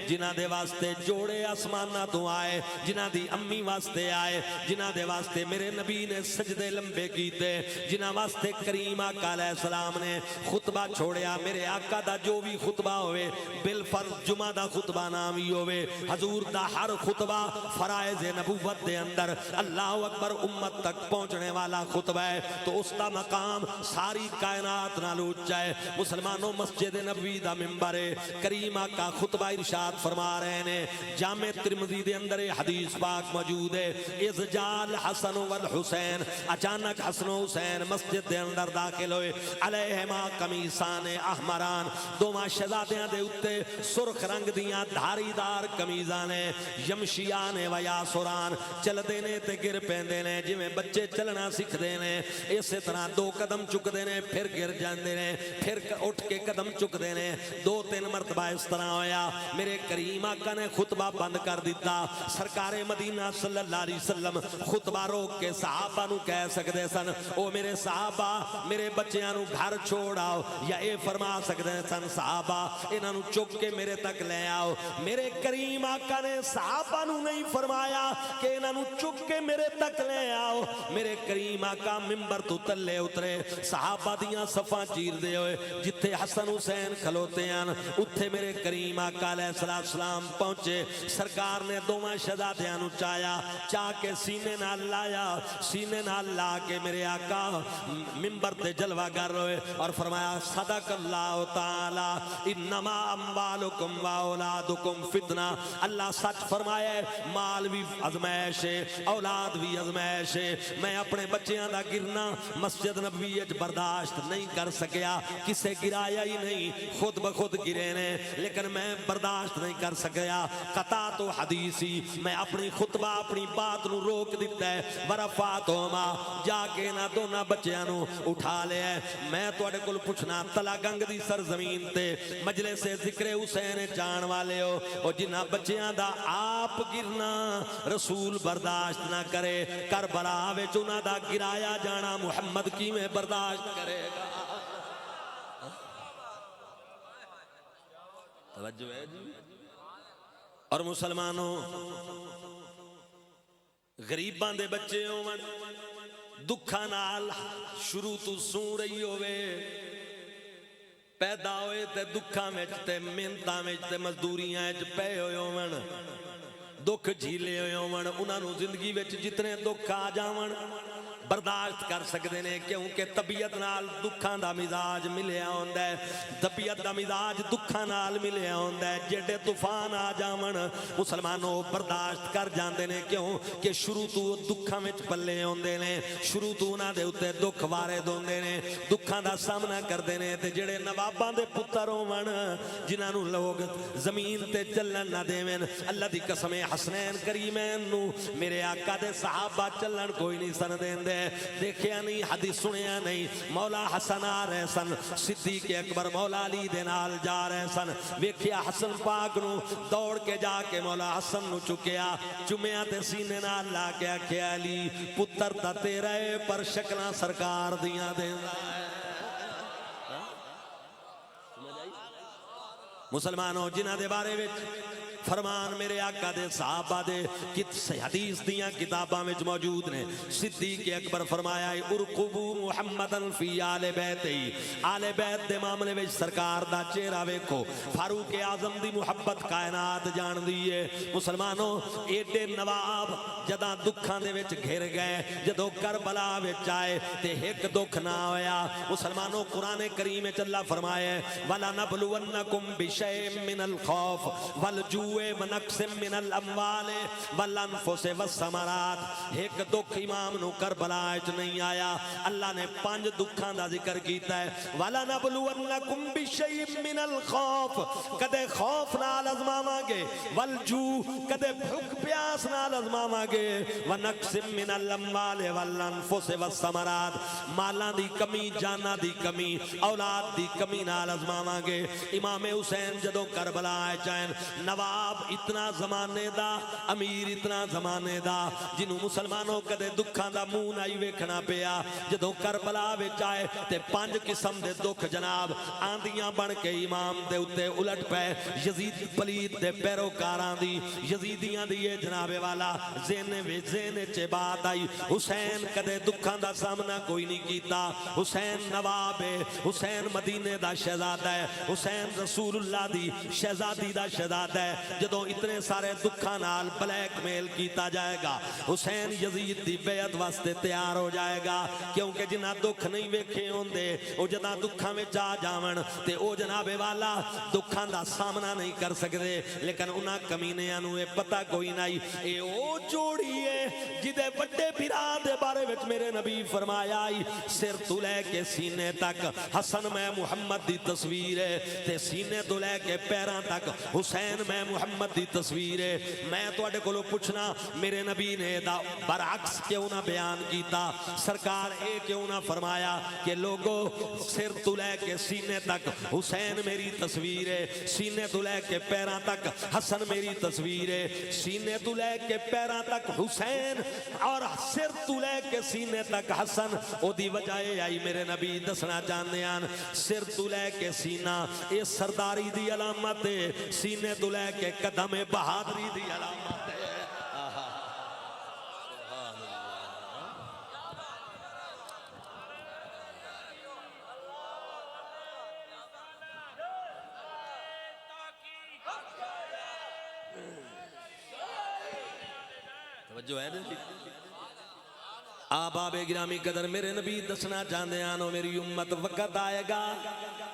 جنہ دے واسطے جوڑے آسمانہ تو آئے جنہ دی امی واسطے آئے جنہ دے واسطے میرے نبی نے سجدے لمبے کیتے جنہ واسطے کریم آقا علیہ السلام نے خطبہ چھوڑیا میرے آقا دا جو بھی خطبہ ہوئے بالفرض جمعہ دا خطبہ نامی ہوئے حضور دا ہر خطبہ فرائض نبوت دے اندر اللہ اکبر امت تک پہنچنے والا خطبہ ہے تو اس دا مقام ساری کائنات نہ لوٹ جائے مسلمانوں مسجد نبوی دا منبر کریم آقا خطبہ ارشاد فرما رہے ہیں جامع ترمذی دے اندر حدیث پاک موجود ہے اذ جال حسن والحسین اچانک حسن و حسین مسجد دے اندر داخل ہوئے علیہما قمیصان احمران دوما شہزادیاں دے اتے سرخ رنگ دیاں دھاری دار قمیضاں نے یمشیان و یاسران چل دینے تے گر پیندے نے جی میں بچے چلنا سکھ دینے اسی طرح دو قدم چک دینے پھر گر جاندے نے پھر اٹھ کے قدم چک دینے دو تین مرتبہ اس طرح ہویا میرے کریم آقا نے خطبہ بند کر دیتا سرکار مدینہ صلی اللہ علیہ وسلم خطبہ روک کے صحابہ نو کہہ سکتے سن او میرے صحابہ میرے بچیاں نو گھر چھوڑ آؤ یا اے فرما سکتے سن صحابہ انہاں نو چک کے میرے تک لے آؤ میرے کریم آقا نے صحابہ نو نہیں فرمایا کہ انہاں نو چک کے میرے تک لے آؤ میرے کریم آقا منبر تو تلے اترے صحابہ دیاں صفاں چیر دے ہوئے جتھے حسن حسین کھلوتے ہیں اتھے میرے کریم آقا علیہ السلام پہنچے سرکار نے دوواں شہزادیاں نو چایا چاہ کے سینے نال لایا سینے نال لا کے میرے آقا منبر تے جلوہ گر ہوئے اور فرمایا صدق اللہ تعالی انما اموالکم و اولادکم فتنہ اللہ سچ فرمایا ہے مال بھی ازمائش ہے اولاد بھی ازمائش ہے میں اپنے بچیاں دا گرنا مسجد نبوی اچ برداشت نہیں کر سکیا کسے گرایا ہی نہیں خود بخود گرے نے لیکن میں برداشت نہیں کر سکیا قطع تو حدیثی میں اپنی خطبہ اپنی بات نو روک دیتا ہے ورفاتہما جا کے نہ دونا بچیاں نو اٹھا لے ہے میں توڑے کل پوچھنا تلا گنگ دی سرزمین تے مجلس ذکر حسین جان والے ہو اور جنہ بچیاں دا آپ گرنا رسول برداشت نہ کرے کربلا وچ انہاں دا گرایا جانا محمد کی میں برداشت کرے گا توجہ ہے جی اور مسلمانوں غریبان دے بچے ہون دکھا نال شروع تو سون رہی ہوئے پیدا ہوئے تے دکھا میں تے منتاں میں تے مزدوریاں وچ پے ہوئے ہون دکھ جھیلے ہوئے ہون انہاں نو زندگی وچ جتنے دکھ آ جاون برداشت کر سکتے ہیں کیونکہ طبیعت نال دکھاں دا مزاج ملیا ہوندا ہے طبیعت دا مزاج دکھاں نال ملیا ہوندا ہے جڑے طوفان آ جاون مسلمانوں برداشت کر جاندے نے کیوں کہ شروع تو دکھاں وچ پلے ہوندے نے شروع تو انہاں دے اوتے دکھ وارد ہوندے نے دکھاں دا سامنا کردے نے تے جڑے نواباں دے پتر ہون جنہاں نو لوگ زمین تے چلن نہ دیویں اللہ دی قسم حسنین کریمین نو میرے آقا دے صحابہ چلن کوئی نہیں سن دیندے دیکھیا نہیں حدیث سنیا نہیں مولا حسن آ رہے سن صدیق اکبر مولا علی دے نال جا رہے سن ویکھیا حسن پاک نو دوڑ کے جا کے مولا حسن نو چکیا چمیا تے سینے نال لا کے آکھیا علی پتر تا تیرا ہے پر شکلاں سرکار دیاں دیندا ہے مسلمانوں جنہاں دے بارے وچ فرمان میرے آقا دے صحابہ دے حدیث دیاں کتاباں میں موجود نے صدیق اکبر فرمایا ہے ارقبو محمدن فی آل بیت ہی آل بیت دے معاملے میں سرکار دا چہرہ ویکھو فاروق اعظم دی محبت کائنات جان دیئے مسلمانوں ایڈے نواب جداں دکھاں دے وچ گھر گئے جدوں کربلا وچ آئے تے ایک دکھ نہ ہویا مسلمانوں قرآن کریم وچ اللہ فرمایا ہے وَلَنَبْلُوَنَّكُمْ بِشَيْءٍ مِّنَ الْخَوْفِ وَالْجُوعِ جوع ونقص من الاموال والانفس والثمرات. ایک دکھ امام نو کربلا وچ نہیں آیا. اللہ نے 5 دکھاں دا ذکر کیتا ہے. وَلَنَبْلُوَنَّكُمْ بِشَيْءٍ مِّنَ الْخَوْفِ کدے خوف نال ازماواں گے, والجوع کدے بھوک پیاس نال ازماواں گے, وَنَقْصٍ مِّنَ الْأَمْوَالِ وَالْأَنفُسِ وَالثَّمَرَاتِ مالاں دی کمی, جاناں دی کمی, اولاد دی کمی نال ازماواں گے. امام حسین جدوں کربلا چین نواب اتنا زمانے دا, امیر اتنا زمانے دا, جنوں مسلمانوں کدے دکھاں دا منہ نہیں ویکھنا پیا, جدوں کربلا وچ آئے تے 5 قسم دے دکھ جناب آندیاں بن کے امام دے اتے الٹ پے. یزید پلید دے پیروکاراں دی, یزیدیاں دی یہ جناب والا زین چے بات آئی. حسین کدے دکھاں دا سامنا کوئی نہیں کیتا. حسین نواب ہے, حسین مدینے دا شہزادہ ہے, حسین رسول اللہ دی شہزادی دا شہزادہ ہے. جدوں اتنے سارے دکھاں نال بلیک میل کیتا جائے گا, حسین یزید دی بیعت واسطے تیار ہو جائے گا, کیونکہ جنہ دکھ نہیں ویکھے ہوندے او جدہ دکھاں میں جا جاون تے او جناب والا دکھاں دا سامنا نہیں کر سکتے. لیکن انہاں کمینیاں نو اے پتہ کوئی نہیں اے او جوڑی ہے جدے بڑے بھرا دے بارے وچ میرے نبی فرمایا آئی سر تو لے کے سینے تک حسن میں محمد دی تصویر ہے, تے سینے تو لے کے پیراں تک حسین میں محمد دی تصویر ہے. میں تواڈے کولوں پوچھنا میرے نبی نے دا برعکس کیوں نہ بیان کیتا؟ سرکار اے کیوں نہ فرمایا کہ لوگو سر تو لے کے سینے تک حسین میری تصویر ہے, سینے تو لے کے پیراں تک حسن میری تصویر ہے, سینے تو لے کے پیراں تک حسین اور سر تو لے کے سینے تک حسن. او دی وجہ آئی میرے نبی دسنا چاہتے ہیں سر تو لے کے سینہ اے سرداری دی علامت ہے, سینے تو لے کے قدم بہادری دی علامت ہے. جو ہے آباب گرامی قدر میرے نبی دسنا چاہتے ہیں میری امت وقت آئے گا,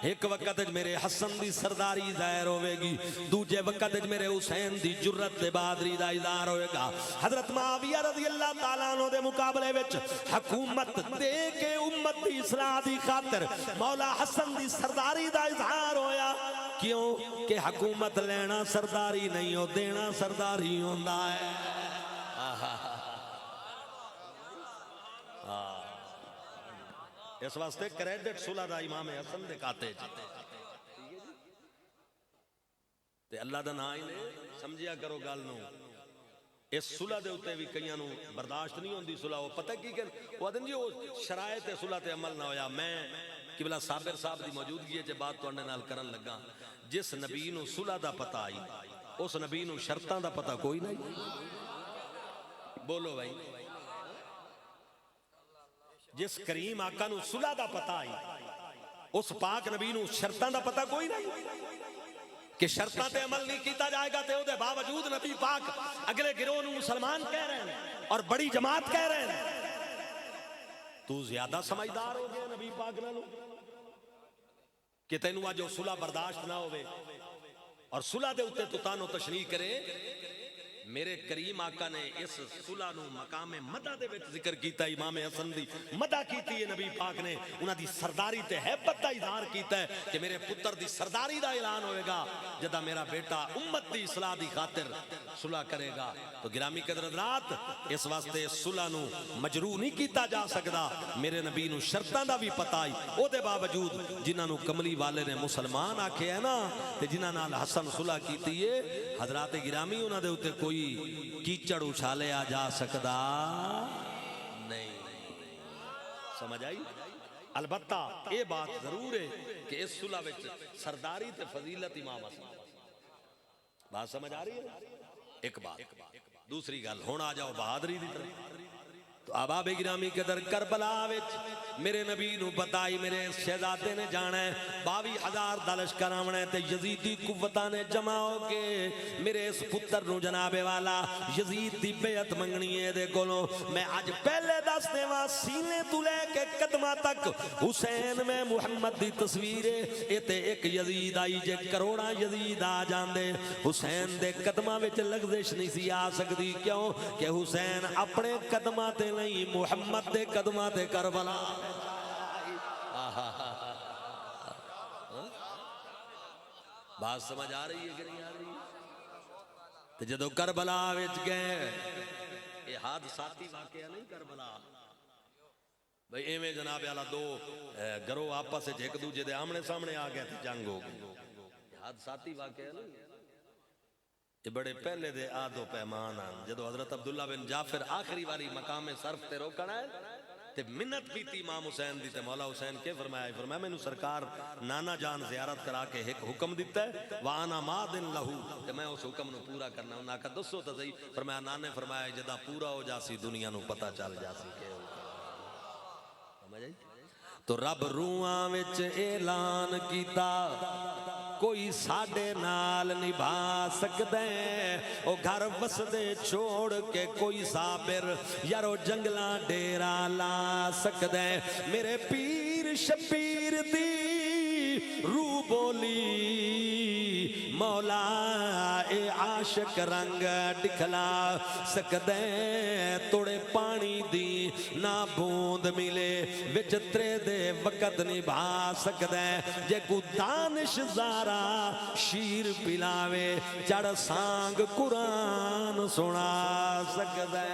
ایک وقت میرے حسن دی سرداری ظاہر ہوئے گی, دوجے وقت میرے حسین دی جرت دے بہادری دا اظہار ہوئے گا. حضرت معاویہ رضی اللہ تعالیٰ عنہ دے مقابلے وچ حکومت دے کے امت دی اصلاح دی خاطر مولا حسن دی سرداری دا اظہار ہویا. کیوں کہ حکومت لینا سرداری نہیں ہو, دینا سرداری ہوندا ہے. اس واسطے کریڈٹ صلح دا امام حسن دے کاتے تے اللہ دا نام ہی لے سمجھیا کرو گل نو. اس صلح دے اوتے بھی کئیاں نو برداشت نہیں ہوندی صلح. وہ پتہ کی کہ وہ آدن جی وہ شرائط صلح تے عمل نہ ہویا. میں قبلہ صابر صاحب دی موجودگی ہے جے بات تواڈے نال کرن لگا. جس نبی نو صلح دا پتہ آئی اس نبی نو شرطاں دا پتہ کوئی نہیں. بولو بھائی, جس کریم آقا نو صلح دا پتہ آئی اس پاک نبی نو شرطاں دا پتہ کوئی نہیں کہ شرطاں تے عمل نہیں کیتا جائے گا. تے او دے باوجود نبی پاک اگلے گروہ نو مسلمان کہہ رہے ہیں اور بڑی جماعت کہہ رہے ہیں. تو زیادہ سمجھدار ہو گیا نبی پاک نالوں کہ تینوں آج صلح برداشت نہ ہوئے اور صلح دے اوتے تو تانو تشریح کرے. میرے کریم آقا نے اس صلح نو مقام مدح دے وچ ذکر کیتا. امام حسن دی مدح کیتی ہے نبی پاک نے, انہاں دی سرداری تے ہیبت دا اظہار کیتا ہے کہ میرے پتر دی سرداری دا اعلان ہوئے گا جدا میرا بیٹا امت دی اصلاح دی خاطر صلح کرے گا. تو گرامی قدر حضرات اس واسطے صلح نو مجروح نہیں کیتا جا سکدا. میرے نبی نو شرطاں دا بھی پتہ آئی, او دے باوجود جنہاں نو کملی والے نے مسلمان آکھے ہے نا تے جنہاں نال حسن صلح کیتی ہے حضرات گرامی انہاں دے اوتے کوئی کیچڑ اچھالیا جا سکدا نہیں. سمجھ آئی؟ البتہ اے بات ضرور ہے کہ اس صلح وچ سرداری تے فضیلت امام حسن. بات سمجھ آ رہی ہے؟ ایک بات. دوسری گل ہن آ جاؤ بہادری دی طرف. تو احباب گرامی قدر کربلا وچ میرے نبی نو بتائی میرے شہزادے نے جانا ہے 22,000 دا لشکر آونا ہے تے یزیدی قوتاں نے جمع ہو کے میرے اس پتر نو جناب والا یزید دی بیعت منگنی ہے دے کولوں میں اج پہلے دس دیواں سینے تو لے کے قدماں تک حسین میں محمد دی تصویر ہے اے تے ایک یزید آئی جے کروڑاں یزید آ جاندے حسین دے قدماں وچ لغزش نہیں سی آ سکدی کیوں کہ حسین اپنے قدماں تے نہیں محمد دے قدماں تے کربلا بات سمجھ آ رہی ہے کہ نہیں آ رہی تو جدو کربلا وچ گئے یہ حادثاتی واقعہ نہیں کربلا بھئی ایویں جناب والا دو گروہ آپس سے ایک دوجے دے آمنے سامنے آ گئے تھے جنگ ہو گئی یہ حادثاتی واقعہ نہیں یہ بڑے پہلے دے آد و پیمان آن جدو حضرت عبداللہ بن جعفر آخری واری مقام صرف تے روکنا ہے تے منت بھی تھی امام حسین دی تے مولا حسین کے فرمایا میں نے سرکار نانا جان زیارت کرا کے ایک حکم دیتا ہے وَآنَا مَادٍ لَهُ تے میں اس حکم نو پورا کرنا انہاں کا دسو تا صحیح فرمایا نانے فرمایا جدا پورا ہو جاسی دنیا نو پتہ چل جاسی کہ سمجھ آئی تو رب روحاں وچ اعلان کیتا کوئی ساڈے نال نبھا سکدے او گھر وسدے چھوڑ کے کوئی صابر یارو جنگلاں ڈیرا لا سکدے میرے پیر شبیر دی روح بولی مولا اے عاشق رنگ دکھلا سکدے توڑے پانی دی نہ بوند ملے وچ ترے دے وقت نبھا سکدے جے کو دانش زارا شیر پلاوے چڑھ سانگ قرآن سنا سکدے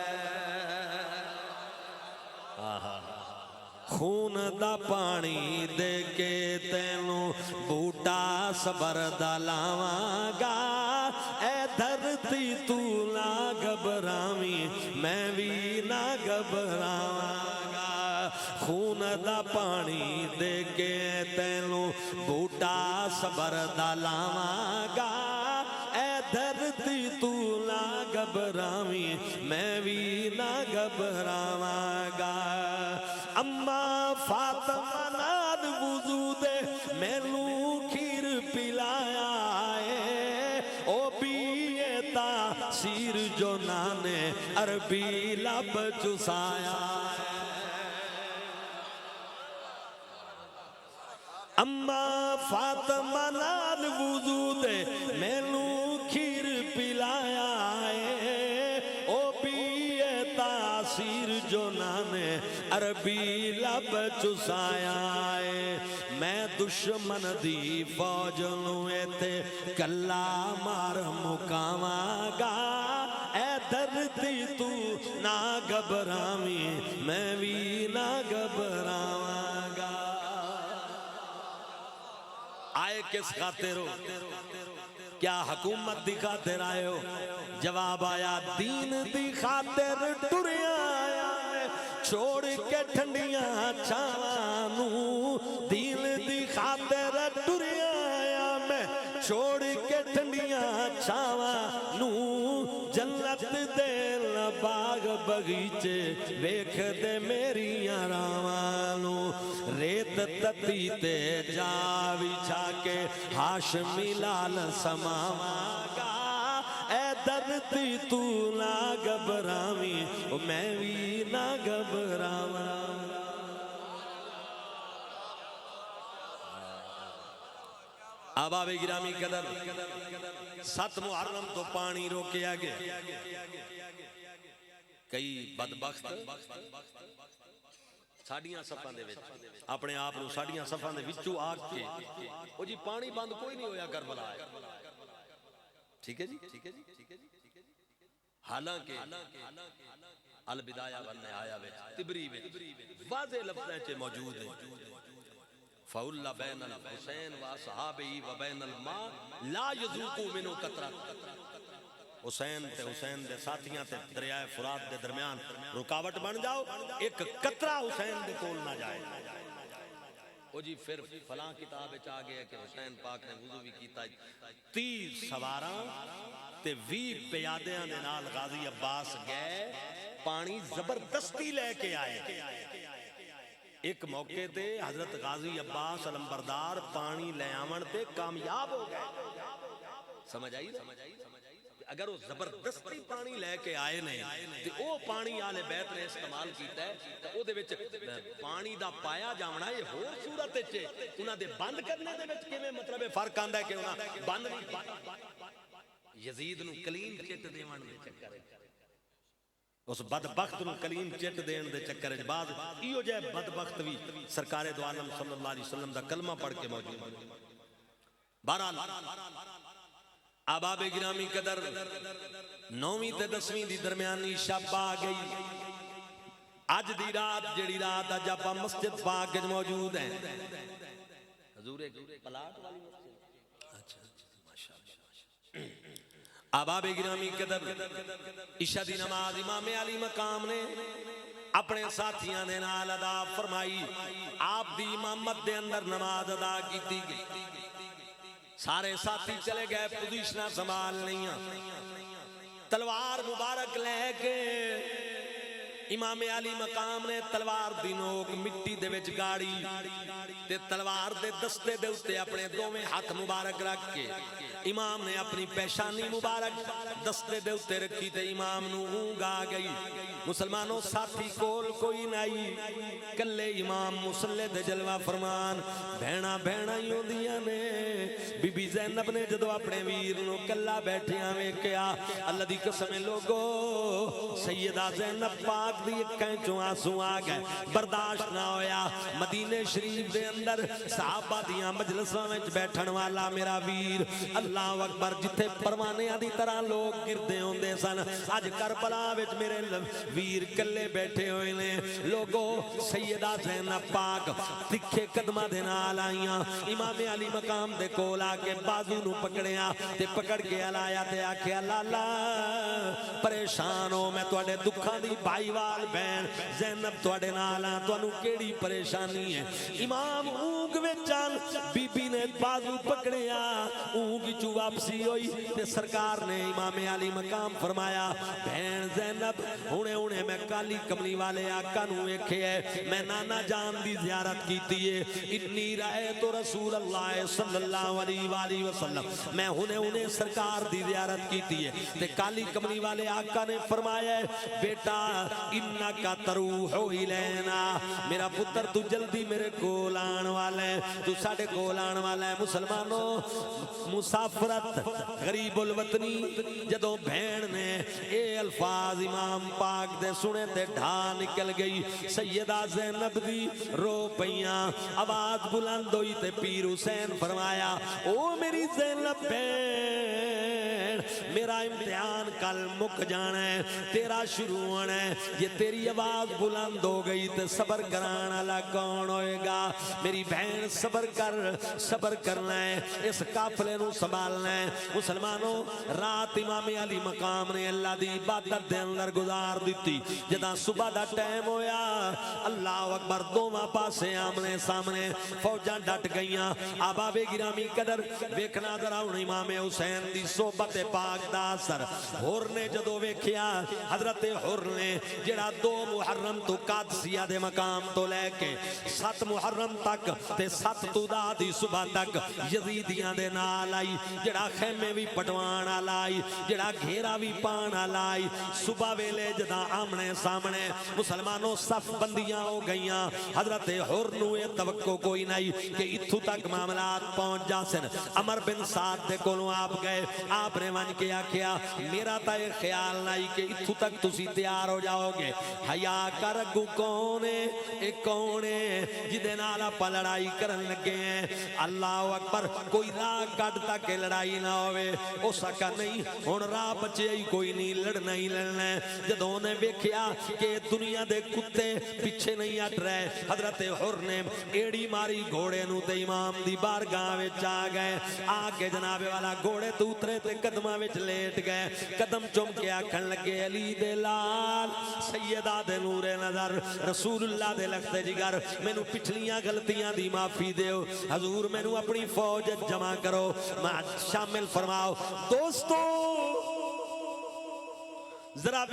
خون دا پانی دے کے تینوں بوٹا صبر دا لاواں گا اے دھرتی تو نہ گھبراویں میں بھی نہ گھبراواں گا خون دا پانی دے کے تینوں بوٹا صبر دا لاواں گا اے دھرتی تو نہ گھبراویں میں بھی نہ گھبراواں گا اما فاطمہ نال وضو دے مینوں کھیر پلایا ہے او بھی تاثیر جو نانے عربی لب چسایا اما فاطمہ نال وضو دے مینوں کھیر پلایا ہے او بھی تاثیر جو نانے عربی لب چسایا ہے میں دشمن دی فوج نو ایتھے کلا مار مکاواں گا اے دھرتی تو نہ گھبراویں میں بھی نہ گھبراواں گا آئے کس خاطر ہو کیا حکومت دی خاطر آئے ہو جواب آیا دین دی خاطر ٹریا آیا میں چھوڑ کے ٹھنڈیاں چھاوانوں دین دی خاطر ٹریا آیا میں چھوڑ کے ٹھنڈیاں چھاوانوں جنت دے باغ بغیچے ویکھ دے میری راوانوں ریت تتی تے جا بچھا کے ہاشمی لال سماواں گا اے دھرتی تو نہ گھبراویں میں بھی نہ گھبراواں احباب گرامی قدر 7 محرم تو پانی روکیا گیا کئی بدبخت ساڑیاں صفاں دے وچ اپنے آپ نو ساڑیاں صفاں دے وچوں آگ کے او جی پانی بند کوئی نہیں ہویا کربلا ہے ٹھیک ہے جی حالانکہ البدایہ والنہایہ وچ تبری وچ واضح لفظیں چے موجود ہیں فَأُلَّ بَيْنَ الْحُسَيْنِ وَأَصْحَابِهِ وَبَيْنَ الْمَاءِ لَا يَذُوقُوا مِنْهُ قَطْرَةً حسین دے ساتھیاں تے دریائے فرات دے درمیان رکاوٹ بن جاؤ ایک قطرہ حسین دے کول نہ جائے وہ جی پھر فلاں کتاب وچ آ گیا کہ حسین پاک نے وضو بھی کیتا 30 سواراں تے 20 پیادیاں دے نال غازی عباس گئے پانی زبردستی لے کے آئے ایک موقع تے حضرت غازی عباس علمبردار پانی لے آون تے کامیاب ہو گئے سمجھ آئی اگر وہ زبردستی پانی لے کے آئے نے تے او پانی آلے بیت نے استعمال کیتا ہے تے او دے وچ پانی دا پایا جاونا یہ ہور صورت وچ انہاں دے بند کرنے دے وچ کیویں مطلب فرق آندا ہے کہ انہاں بند نہیں یزید نو کلین چٹ دیوان دے چکر اس بدبخت نو کلین چٹ دین دے چکر وچ بعد ایو جے بدبخت وی سرکار دو عالم صلی اللہ علیہ وسلم دا کلمہ پڑھ کے موجود بہرحال احباب گرامی قدر 9ویں تے 10ویں دی درمیانی شب آ گئی اج دی رات جڑی رات اج آپ مسجد پاک وچ موجود ہیں حضور ایک پلاٹ والی مسجد اچھا ماشاءاللہ احباب گرامی قدر عشاء دی نماز امام علی مقام نے اپنے ساتھیاں دے نال ادا فرمائی آپ دی امامت دے اندر نماز ادا کیتی گئی سارے ساتھی چلے گئے پوزیشناں سنبھال لئیاں تلوار مبارک لے کے امام علی مقام نے تلوار دی نوک مٹی دے وچ گاڑی تے تلوار دے دستے دے اتے اپنے دوویں ہاتھ مبارک رکھ کے امام نے اپنی پیشانی مبارک دستے دے اتے رکھی تے امام نو اونگ آ گئی مسلمانوں ساتھی کول کوئی نہیں کلے امام مصلی دے جلوہ فرمان بہنا بہنا ہی ہوندیاں نے بی بی زینب نے جدو اپنے ویر نو کلا بیٹھیاں میں کیا اللہ دی قسم لوگو سیدہ زینب پاک دی کینچوں آنسو آ گئے برداشت نہ ہویا مدینے شریف دے اندر صحابہ دیاں مجلسوں میں بیٹھن والا میرا ویر اللہ اکبر جتھے پروانے دی طرح لوگ گردے ہوندے سن آج کربلا وچ میرے ویر کلے بیٹھے ہوئے نے لوگو سیدہ زینب پاک تکھے قدمہ دے نال آئیاں امام علی مقام دے کول آ کے بازو نو پکڑیا تے پکڑ کے الایا تے آکھیا لالا پریشان ہو میں تواڈے دکھاں دی بھائی وال بہن زینب تواڈے نال آ تانوں کیڑی پریشانی ہے امام اونگ وچ بی بی نے بازو پکڑیا اونگ چوں واپسی ہوئی تے سرکار نے امام علی مقام فرمایا بہن زینب ہونے میں کالی کملی والے آقا نو ویکھیا ہے میں نانا جان دی زیارت کیتی ہے اتنی رائے تو رسول اللہ صلی اللہ علیہ وآلہ وسلم میں ہونے سرکار دی زیارت کیتی ہے تے کالی کملی والے آقا نے فرمایا ہے بیٹا انکا تروح الینا میرا پتر تو جلدی میرے کول آن والا ہے تو ساڈے کول آن والا ہے مسلمانوں مسافرت غریب الوطنی جدوں بہن نے اے الفاظ امام پاک دے سنے تے ڈھا نکل گئی سیدہ زینب دی رو پیاں آواز بلند ہوئی تے پیر حسین فرمایا او میری زینب بہن میرا امتحان کل مک جانا ہے تیرا شروع ہونا ہے یہ تیری آواز بلند ہو گئی تے صبر کرانا والا کون ہوئے گا میری بہن صبر کرنا ہے اس قافلے نو سنبھالنا ہے مسلمانوں رات امام علی مقام نے اللہ دی عبادت دے اندر گزار دیتی جداں صبح دا ٹائم ہویا اللہ اکبر دوواں پاسے آمنے سامنے فوجاں ڈٹ گئیاں آباب گرامی قدر ویکھنا ذرا ہن امام حسین دی صحبت پاک دا اثر حر نے جدو ویکھیا حضرت حر نے جڑا 2 محرم تو قادسیہ دے مقام تو لے کے 7 محرم تک تے 7 تودا دی صبح تک یزیدیاں دے نال آئی جڑا خیمے بھی پٹوان آلائی جڑا گھیرا بھی پان آلائی صبح ویلے جدا آمنے سامنے مسلمانوں صف بندیاں ہو گئیاں حضرت حر نو یہ توقع کوئی نہیں کہ اتھو تک معاملات پہنچ جاسن عمر بن سعد دے کولوں آپ گئے آپ نے ون کے آکھیا میرا تا یہ خیال نہیں کہ اتھو تک تسی تیار ہو جاؤ گے حیا کر گو کونے ایک کونے جدے نالا پا لڑائی کرن لگے ہیں اللہ اکبر کوئی راہ کٹ تک لڑائی نہ ہوئے او سکا نہیں ہون راہ بچے ہی کوئی نہیں لڑنا ہی لڑنا ہے جدوں نے بیکھیا کہ دنیا دے کتے پیچھے نہیں ہٹ رہے حضرت حر نے ایڑی ماری گھوڑے نو تے امام دی بارگاہ وچ آ گئے آگے جناب والا گھوڑے تو اترے تے قدماں وچ لیٹ گئے قدم چوم کے آکھن لگے علی دے لال سیدہ دے نور نظر رسول اللہ دے لخت جگر مینوں پچھلیاں غلطیاں دی معافی دیو حضور مینوں اپنی فوج جمع کرو شامل فرماؤ دوستو ذرا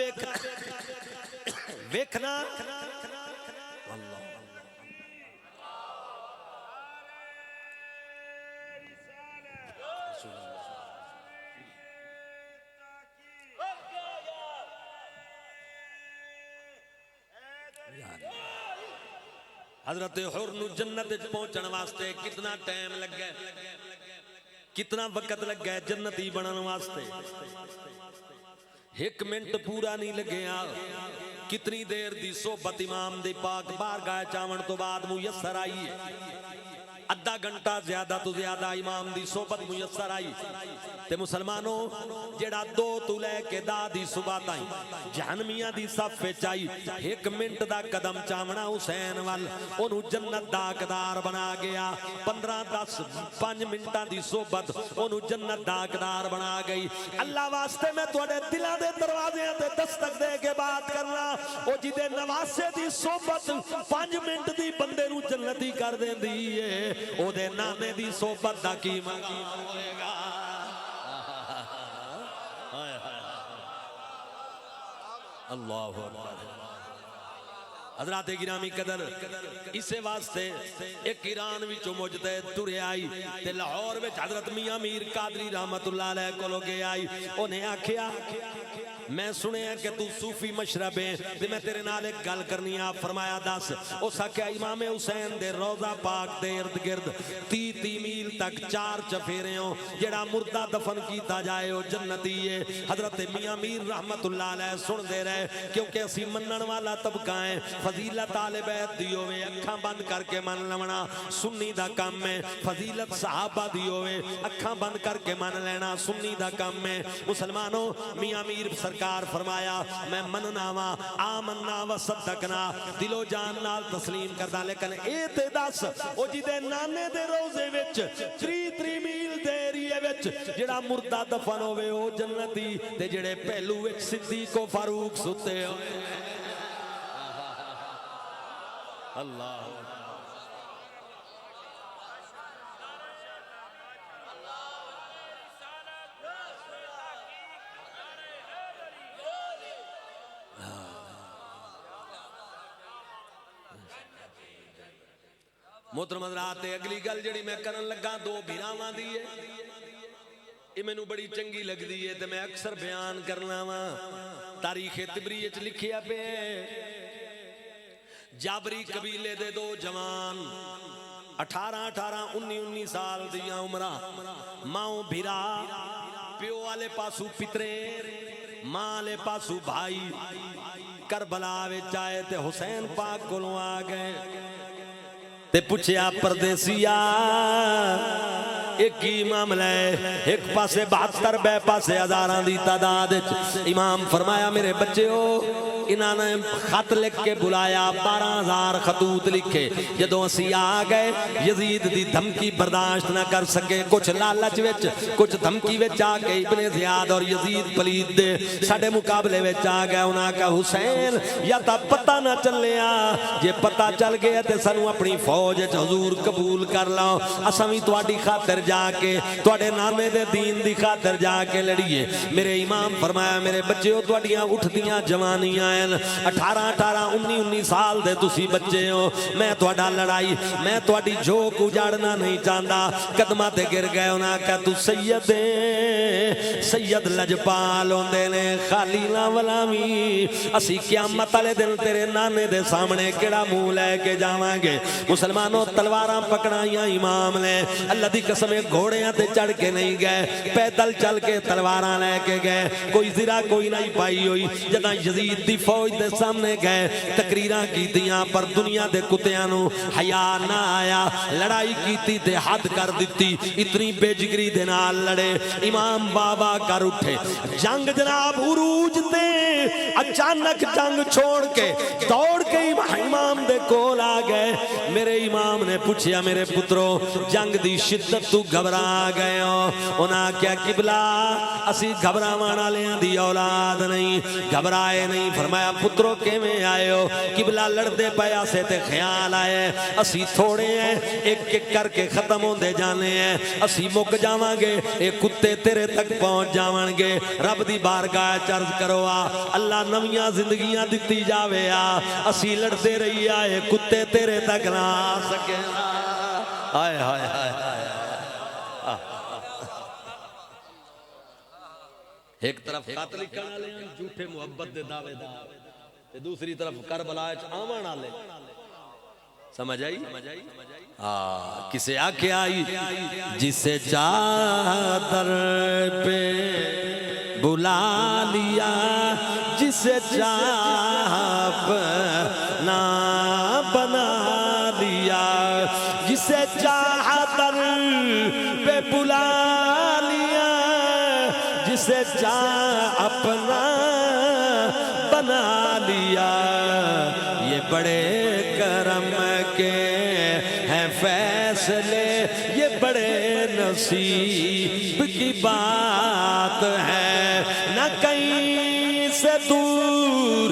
ویکھنا حضرت حر نو جنت پہنچن واسطے کتنا ٹائم لگ گیا کتنا وقت لگ گیا جنتی بنن واسطے 1 منٹ پورا نہیں لگیا کتنی دیر دی صحبت امام دی پاک بارگاہ چاون تو بعد میسر آئی ہے آدھا گھنٹہ زیادہ تو زیادہ امام دی صحبت میسر آئی تے مسلمانوں جڑا 2 تو لے کے دا دی صبح تائیں جہنمیاں دی صف چائی 1 منٹ دا قدم چاونا حسین وال انہوں جنت دا اقدار بنا گیا 15-10-5 منٹاں دی صحبت انہوں جنت دا اقدار بنا گئی اللہ واسطے میں توڑے دلہ دے دروازے تے دستک دے کے بات کرنا او جدے نواسے دی صحبت 5 منٹ دی بندے نو جنتی کر دیں دیئے او دے نانے دی صحبت دا کی مقام ہوئے گا اللہ اکبر حضرات گرامی قدر اسے واسطے ایک ایران وچوں مجتہد ترے آئی تے لاہور وچ حضرت میاں میر قادری رحمت اللہ علیہ کو لوگے آئی انہیں آکھیا میں سنے ہیں کہ تو صوفی مشرب ہے تے میں تیرے نال ایک گل کرنی آپ فرمایا دس اس آکھیا امام حسین دے روضہ پاک دے ارد گرد 30 میل تک 4 چفیرے ہوں جڑا مردہ دفن کیتا جائے ہو جنتی ہے حضرت میاں میر رحمت اللہ علیہ سن دے رہے کیونکہ اسی منن والا طبقہ ہے فضیلت آل بیت دیو وے اکھاں بند کر کے من لونا سنی دا کام ہے فضیلت صحابہ دیو وے اکھاں بند کر کے من لینا سنی دا کام ہے مسلمانوں میاں میر سرکار فرمایا میں مننا وا آمنا و صدقنا دل و جان نال تسلیم کردا لیکن اے تے دس او جی دے نانے دے روزے وچ 3 میل دے ایریے وچ جڑا مردہ دفن ہوے او جنتی تے جڑے پہلو وچ صدیق و فاروق ستے ہوئے اللہ محترم حضرات اگلی گل جڑی میں کرن لگا 2 بھیراواں دی ہے یہ مینوں بڑی چنگی لگ دی ہے تے میں اکثر بیان کرنا وا تاریخ طبری وچ لکھیا پے جابری قبیلے دے 2 جوان 18-19 سال دیاں عمرہ ماں بھیرا پیو والے پاسو پترے ماں والے پاسو بھائی کربلا وچ آئے تے حسین پاک کولوں آ گئے تے پوچھیا پردیسیا ایک ہی معاملہ ہے ایک پاسے 72 بے پاسے ہزاراں دی تعداد امام فرمایا میرے بچے ہو انہاں نے خط لکھ کے بلایا 12,000 خطوط لکھے جدوں اسی آ گئے یزید دی دھمکی برداشت نہ کر سکے کچھ لالچ وچ کچھ دھمکی وچ آ کے ابن زیاد اور یزید پلید دے ساڈے مقابلے وچ آ گئے انہاں کہا حسین یا تا پتہ نہ چلیا جے پتہ چل گیا تے سانو اپنی فوج وچ حضور قبول کر لو اساں وی تہاڈی خاطر جا کے تہاڈے نانے دے دین دی خاطر جا کے لڑیے میرے امام فرمایا میرے بچے ہو تہاڈیاں اٹھدیاں جوانیاں 18-19 سال دے تسی بچے ہو میں تہاڈا لڑائی میں تہاڈی جھوک اجاڑنا نہیں چاہندا قدماں تے گر گئے انہاں کہ تو سید سید لجپال ہوندے نے خالی نہ ولاوی اسی قیامت والے دن تیرے نانے دے سامنے کیڑا منہ لے کے جاواں گے مسلمانوں تلواراں پکڑائیاں امام نے اللہ دی قسم گھوڑیاں تے چڑھ کے نہیں گئے پیدل چل کے تلواراں لے کے گئے کوئی زرہ کوئی نہیں پائی ہوئی جداں یزید دی فوج دے سامنے گئے تقریراں کیتیاں پر دنیا دے کتیاں نو حیا نہ آیا لڑائی کیتی تے حد کر دیتی اتنی بے جگری دے نال لڑے امام بابا کر اٹھے جنگ جناب عروج تے اچانک جنگ چھوڑ کے دوڑ کے امام دے کول آ گئے میرے امام نے پوچھیا میرے پترو جنگ دی شدت تو گھبرا گئے ہو انہاں کیا قبلہ اسی گھبراوان والیاں دی اولاد نہیں گھبرائے نہیں فرمایا پترو کیویں آئے ہو قبلہ لڑدے پیا سے تے خیال آئے اسی تھوڑے ہیں ایک ایک کر کے ختم ہوندے جانے ہیں اسی مک جاواں گے اے کتے تیرے تک پہنچ جاواں گے رب دی بارگاہ چرج کرو آ اللہ نویاں زندگیاں دتی جاوے آ اسی لڑدے رہی آئے کتے تیرے تک نہ آ سکے ہائے ہائے ہائے ایک طرف خط لکھن والے ہیں جھوٹے محبت دے دعوے دار تے دوسری طرف کربلا وچ آون والے سمجھ آئی کسے آکھے آئی جسے چادر پہ بلا لیا جسے چاہ اپنا بنا لیا جسے چادر پہ بلا لیا جسے چاہ اپنا بنا لیا یہ بڑے کرم کے ہیں فیصلے یہ بڑے نصیب کی بات ہے نہ کہیں سے دور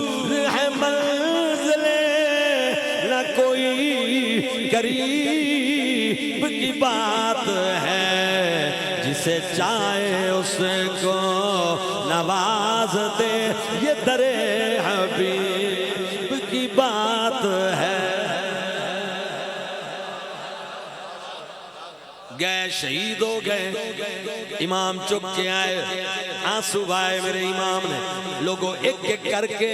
ہے منزلیں نہ کوئی قریب کی بات ہے جسے چاہے اس کو نواز دے یہ در حبیب کی بات ہے گئے شہید ہو گئے امام چک کے آئے آنسو بھائے میرے امام نے لوگوں ایک ایک کر کے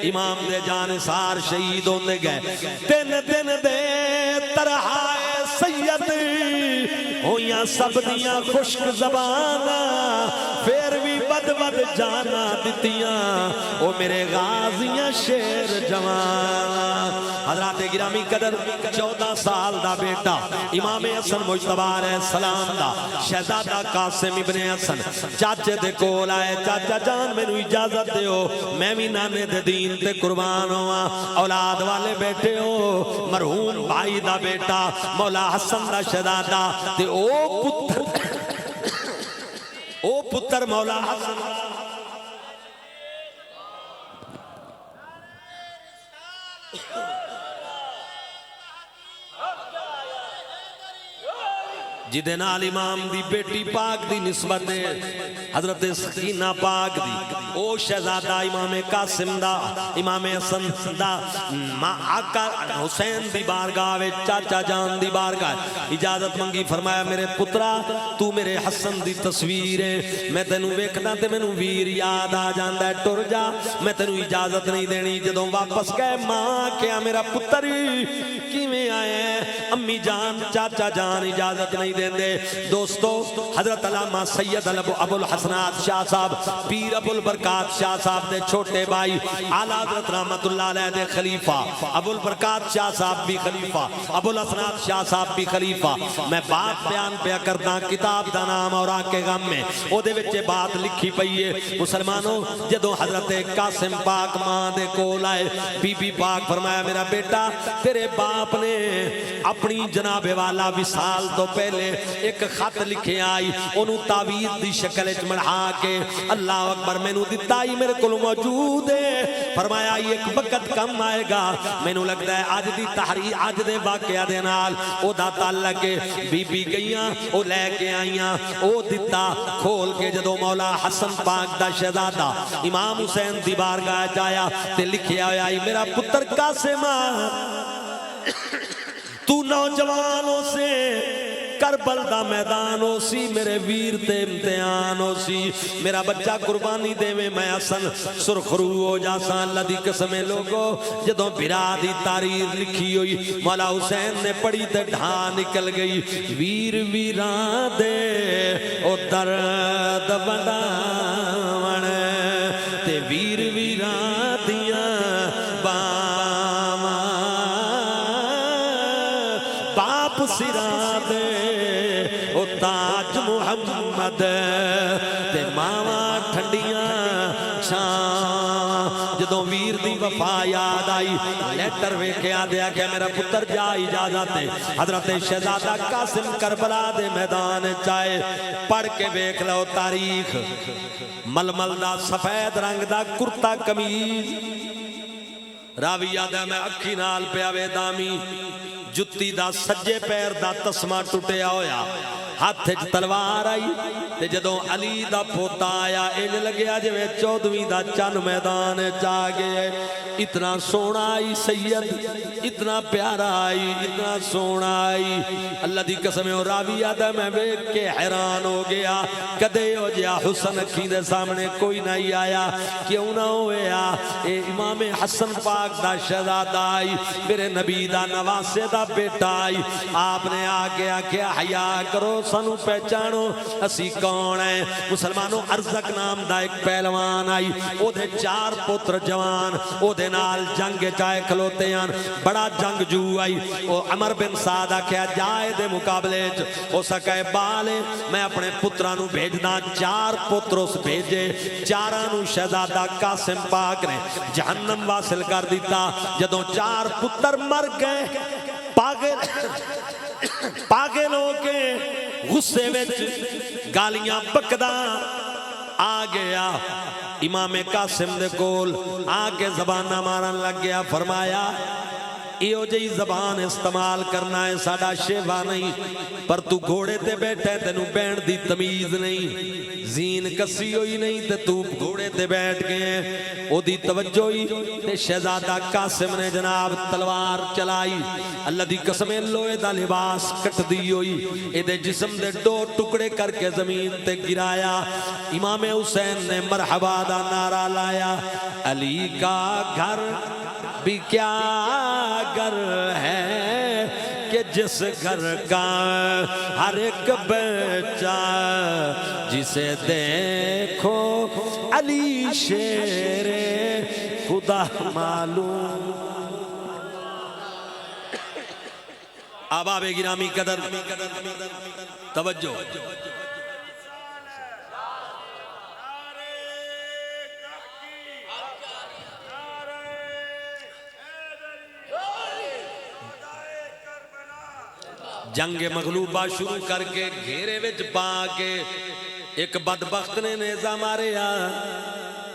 امام دے جانثار شہید ہونے گئے دن دن دے ترہائے سید ہویاں سب دیاں خشک زبانہ پھر بھی بد بد جانا دتیاں او میرے غازیاں شیر جوان حضرات گرامی قدر 14 سال دا بیٹا امام حسن مجتبی علیہ السلام دا شہزادہ قاسم ابن حسن چاچے دے کول آئے چاچا جان میں نو اجازت دے ہو میں بھی نانے دے دین تے قربان ہوا اولاد والے بیٹھے ہو مرحوم بھائی دا بیٹا مولا حسن دا شہزادہ تے او پتر مولا حسن جدے نال امام دی بیٹی پاک دی نسبت ہے حضرت سکینہ پاک دی او شہزادہ امام قاسم دا امام حسن دا آقا حسین دی بارگاہ وے چاچا جان دی بارگاہ اجازت منگی فرمایا میرے پترا تو میرے حسن دی تصویر ہے میں تینوں ویکھدا تے مینوں ویر یاد آ جاندا ہے ٹر جا میں تینوں اجازت نہیں دینی جدوں واپس گئے ماں کیا میرا پتر کیویں آئے امی جان چاچا جان اجازت نہیں دے دوستو حضرت علامہ سید ابو الحسنات شاہ صاحب پیر ابو البرکات شاہ صاحب دے چھوٹے بھائی اعلیٰ حضرت رحمت اللہ علیہ دے خلیفہ ابو البرکات شاہ صاحب بھی خلیفہ ابو الحسنات شاہ صاحب بھی خلیفہ میں بات بیان پیا کرتا کتاب دا نام اور آنکھ غم میں او دے وچے بات لکھی پئیے مسلمانوں جدوں حضرت قاسم پاک ماں دے کول آئے بی بی پاک فرمایا میرا بیٹا تیرے باپ نے اپنی جناب والا وصال تو پہلے ایک خط لکھے آئی انہوں تعویذ دی شکل وچ مڑھا کے اللہ اکبر مینوں دتا ہی میرے کول موجود ہے فرمایا ایک وقت کم آئے گا مینوں لگدا ہے اج دی تحریر اج دے واقعہ دے نال او دا تعلق بی بی گئیاں او لے کے آئیاں او دتا کھول کے جدوں مولا حسن پاک دا شہزادہ امام حسین دی بارگاہ جایا تے لکھیا ہویا میرا پتر قاسم تو نوجوانوں سے کربل دا میدان ہو سی میرے ویر تے امتحان ہو سی میرا بچہ قربانی دے میں حسن سرخرو ہو جاسا اللہ دی قسم لوگو جدوں بھرا دی تاریخ لکھی ہوئی مولا حسین نے پڑھی تے ڈھا نکل گئی ویر ویران دے او درد بڑاون تے ویر ویران دیاں سراں دے او تاج محمد تے ماواں ٹھنڈیاں چھاں جدوں ویر دی وفا یاد آئی لیٹر ویکھیا دیا کہ میرا پتر جا اجازت ہے حضرت شہزادہ قاسم کربلا دے میدان چائے پڑھ کے ویکھ لو تاریخ ململ دا سفید رنگ دا کرتا قمیض راوی یاد ہے میں اکھی نال پیا وے دامی جتی دا سجے پیر دا تسمہ ٹوٹیا ہویا ہاتھ تلوار آئی تے جدوں علی دا پوتا آیا انج لگیا جویں 14ویں دا چن میدان جا گئے اتنا سونا آئی سید اتنا پیارا آئی اتنا سونا آئی اللہ دی قسم راوی یاد ہے میں بیک کے حیران ہو گیا کدے ہو جیا حسن اکھی دے سامنے کوئی نہیں آیا کیوں نہ ہویا اے امام حسن پاک دا شہزادہ آئی میرے نبی دا نواسے دا بیٹا آئی آپ نے آگے آکھیا حیا کرو سانو پہچانو اسی کون ہیں مسلمانوں ارزق نام دا ایک پہلوان آئی او دے 4 پتر جوان او دے نال جنگ چائے کھلوتے ہیں بڑا جنگ جو آئی او عمر بن سعدہ کیا جائے دے مقابلے ہو سکے بالے میں اپنے پترانو بھیجنا 4 پتر اس بھیجے 4 شہزادہ قاسم پاک نے جہنم واصل کر دیتا جدوں 4 پتر مر گئے پاگل ہو کے غصے وچ گالیاں بکدا آ گیا امام قاسم دے کول آ کے زبانہ مارن لگ گیا فرمایا ایو جی زبان استعمال کرنا ہے ساڑا شیوا نہیں پر تو گھوڑے تے بیٹھے تینوں بین دی تمیز نہیں زین کسی ہوئی نہیں تے تو گھوڑے تے بیٹھ گئے او دی توجہ ہی تے شہزادہ قاسم نے جناب تلوار چلائی اللہ دی قسمیں لوہے دا لباس کٹ دی ہوئی اے دے جسم دے 2 ٹکڑے کر کے زمین تے گرایا امام حسین نے مرحبا دا نعرہ لایا علی کا گھر بھی کیا گھر ہے کہ جس گھر کا ہر ایک بچہ جسے دیکھو علی شیر خدا معلوم آباب گرامی قدر توجہ جنگ مغلوبہ شروع کر کے گھیرے وچ پا کے ایک بدبخت نے نیزہ ماریا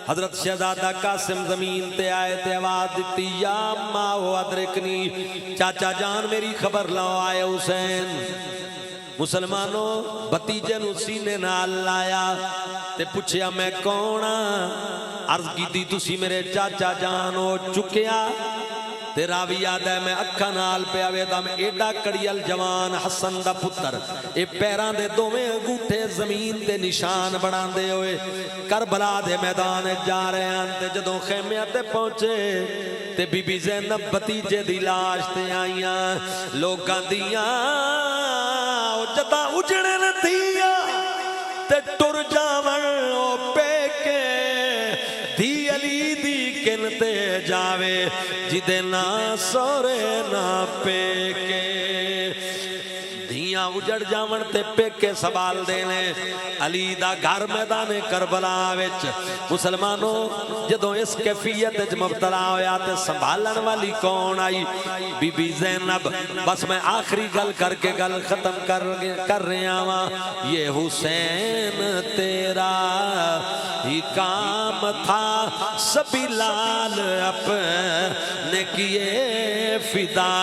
حضرت شہزادہ قاسم زمین تے آئے تے آواز دیتی یا ماں ادرکنی چاچا جان میری خبر لو آئے حسین مسلمانوں بتیجے نو سینے نال لایا تے پوچھیا میں کونا عرض کی تھی تسی میرے چاچا جان ہو چکیا تے راوی یاد ہے میں اکھا نال پہ آوے دا میں ایڈا کڑیل جوان حسن دا پتر اے پیران دے 2 انگوٹھے زمین تے نشان بڑھان دے ہوئے کربلا دے میدان جا رہے ہیں تے جدوں خیمیاں تے پہنچے تے بی بی زینب بتیجے دی لاش تے آئیاں لوگاں دیاں او جدا اجڑے نہ دیاں تے ٹر جاون او پے کے دی علی دی کنتے جاوے جدے نا سورے نا پیکے دھیاں اجڑ جاون تے پیکے سبال دینے علی دا گھر میدان کربلا وچ مسلمانوں جدوں اس کیفیت وچ مبتلا ہویا تے سنبھالن والی کون آئی بی بی زینب بس میں آخری گل کر کے گل ختم کر رہے ہاں یہ حسین تیرا ہی کام تھا سبھی لال اپنے کیے فدا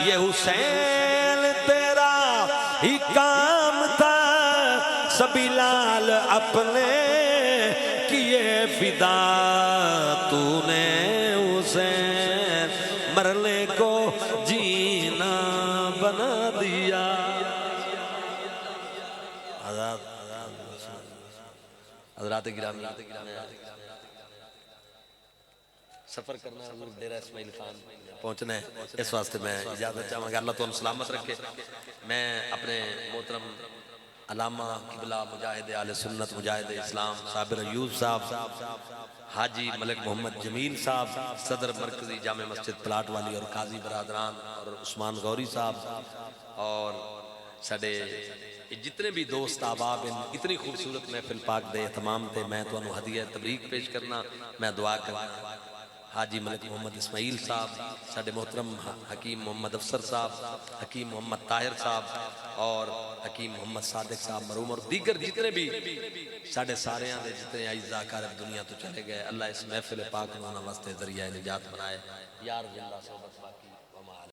یہ حسین تیرا ہی کام تھا سبھی لال اپنے کیے فدا تو نے حسین مرنے کو جینا بنا دیا حضرات گرامی سفر کرنا ہے حضور ڈیرہ اسماعیل خان پہنچنا ہے اس واسطے میں اجازت چاہوں گا اللہ تو سلامت رکھے میں اپنے محترم علامہ قبلہ مجاہد اہل سنت مجاہد اسلام صابر ایوب صاحب حاجی ملک محمد جمیل صاحب صدر مرکزی جامع مسجد پلاٹ والی اور قاضی برادران اور عثمان غوری صاحب اور سڈے جتنے بھی دوست احباب ہیں اتنی خوبصورت محفل پاک دے اہتمام تے میں تو انہوں ہدیہ تبریک پیش کرنا میں دعا کرنا حاجی ملک محمد اسماعیل صاحب سڈے محترم حکیم محمد افسر صاحب حکیم محمد طاہر صاحب اور حکیم محمد صادق صاحب مرحوم اور دیگر جتنے بھی سڈے سارے دے جتنے اعزاء اقارب دنیا تو چلے گئے اللہ اس محفل پاک نو انہاں واسطے ذریعہ نجات بنائے یار زندہ صحبت باقی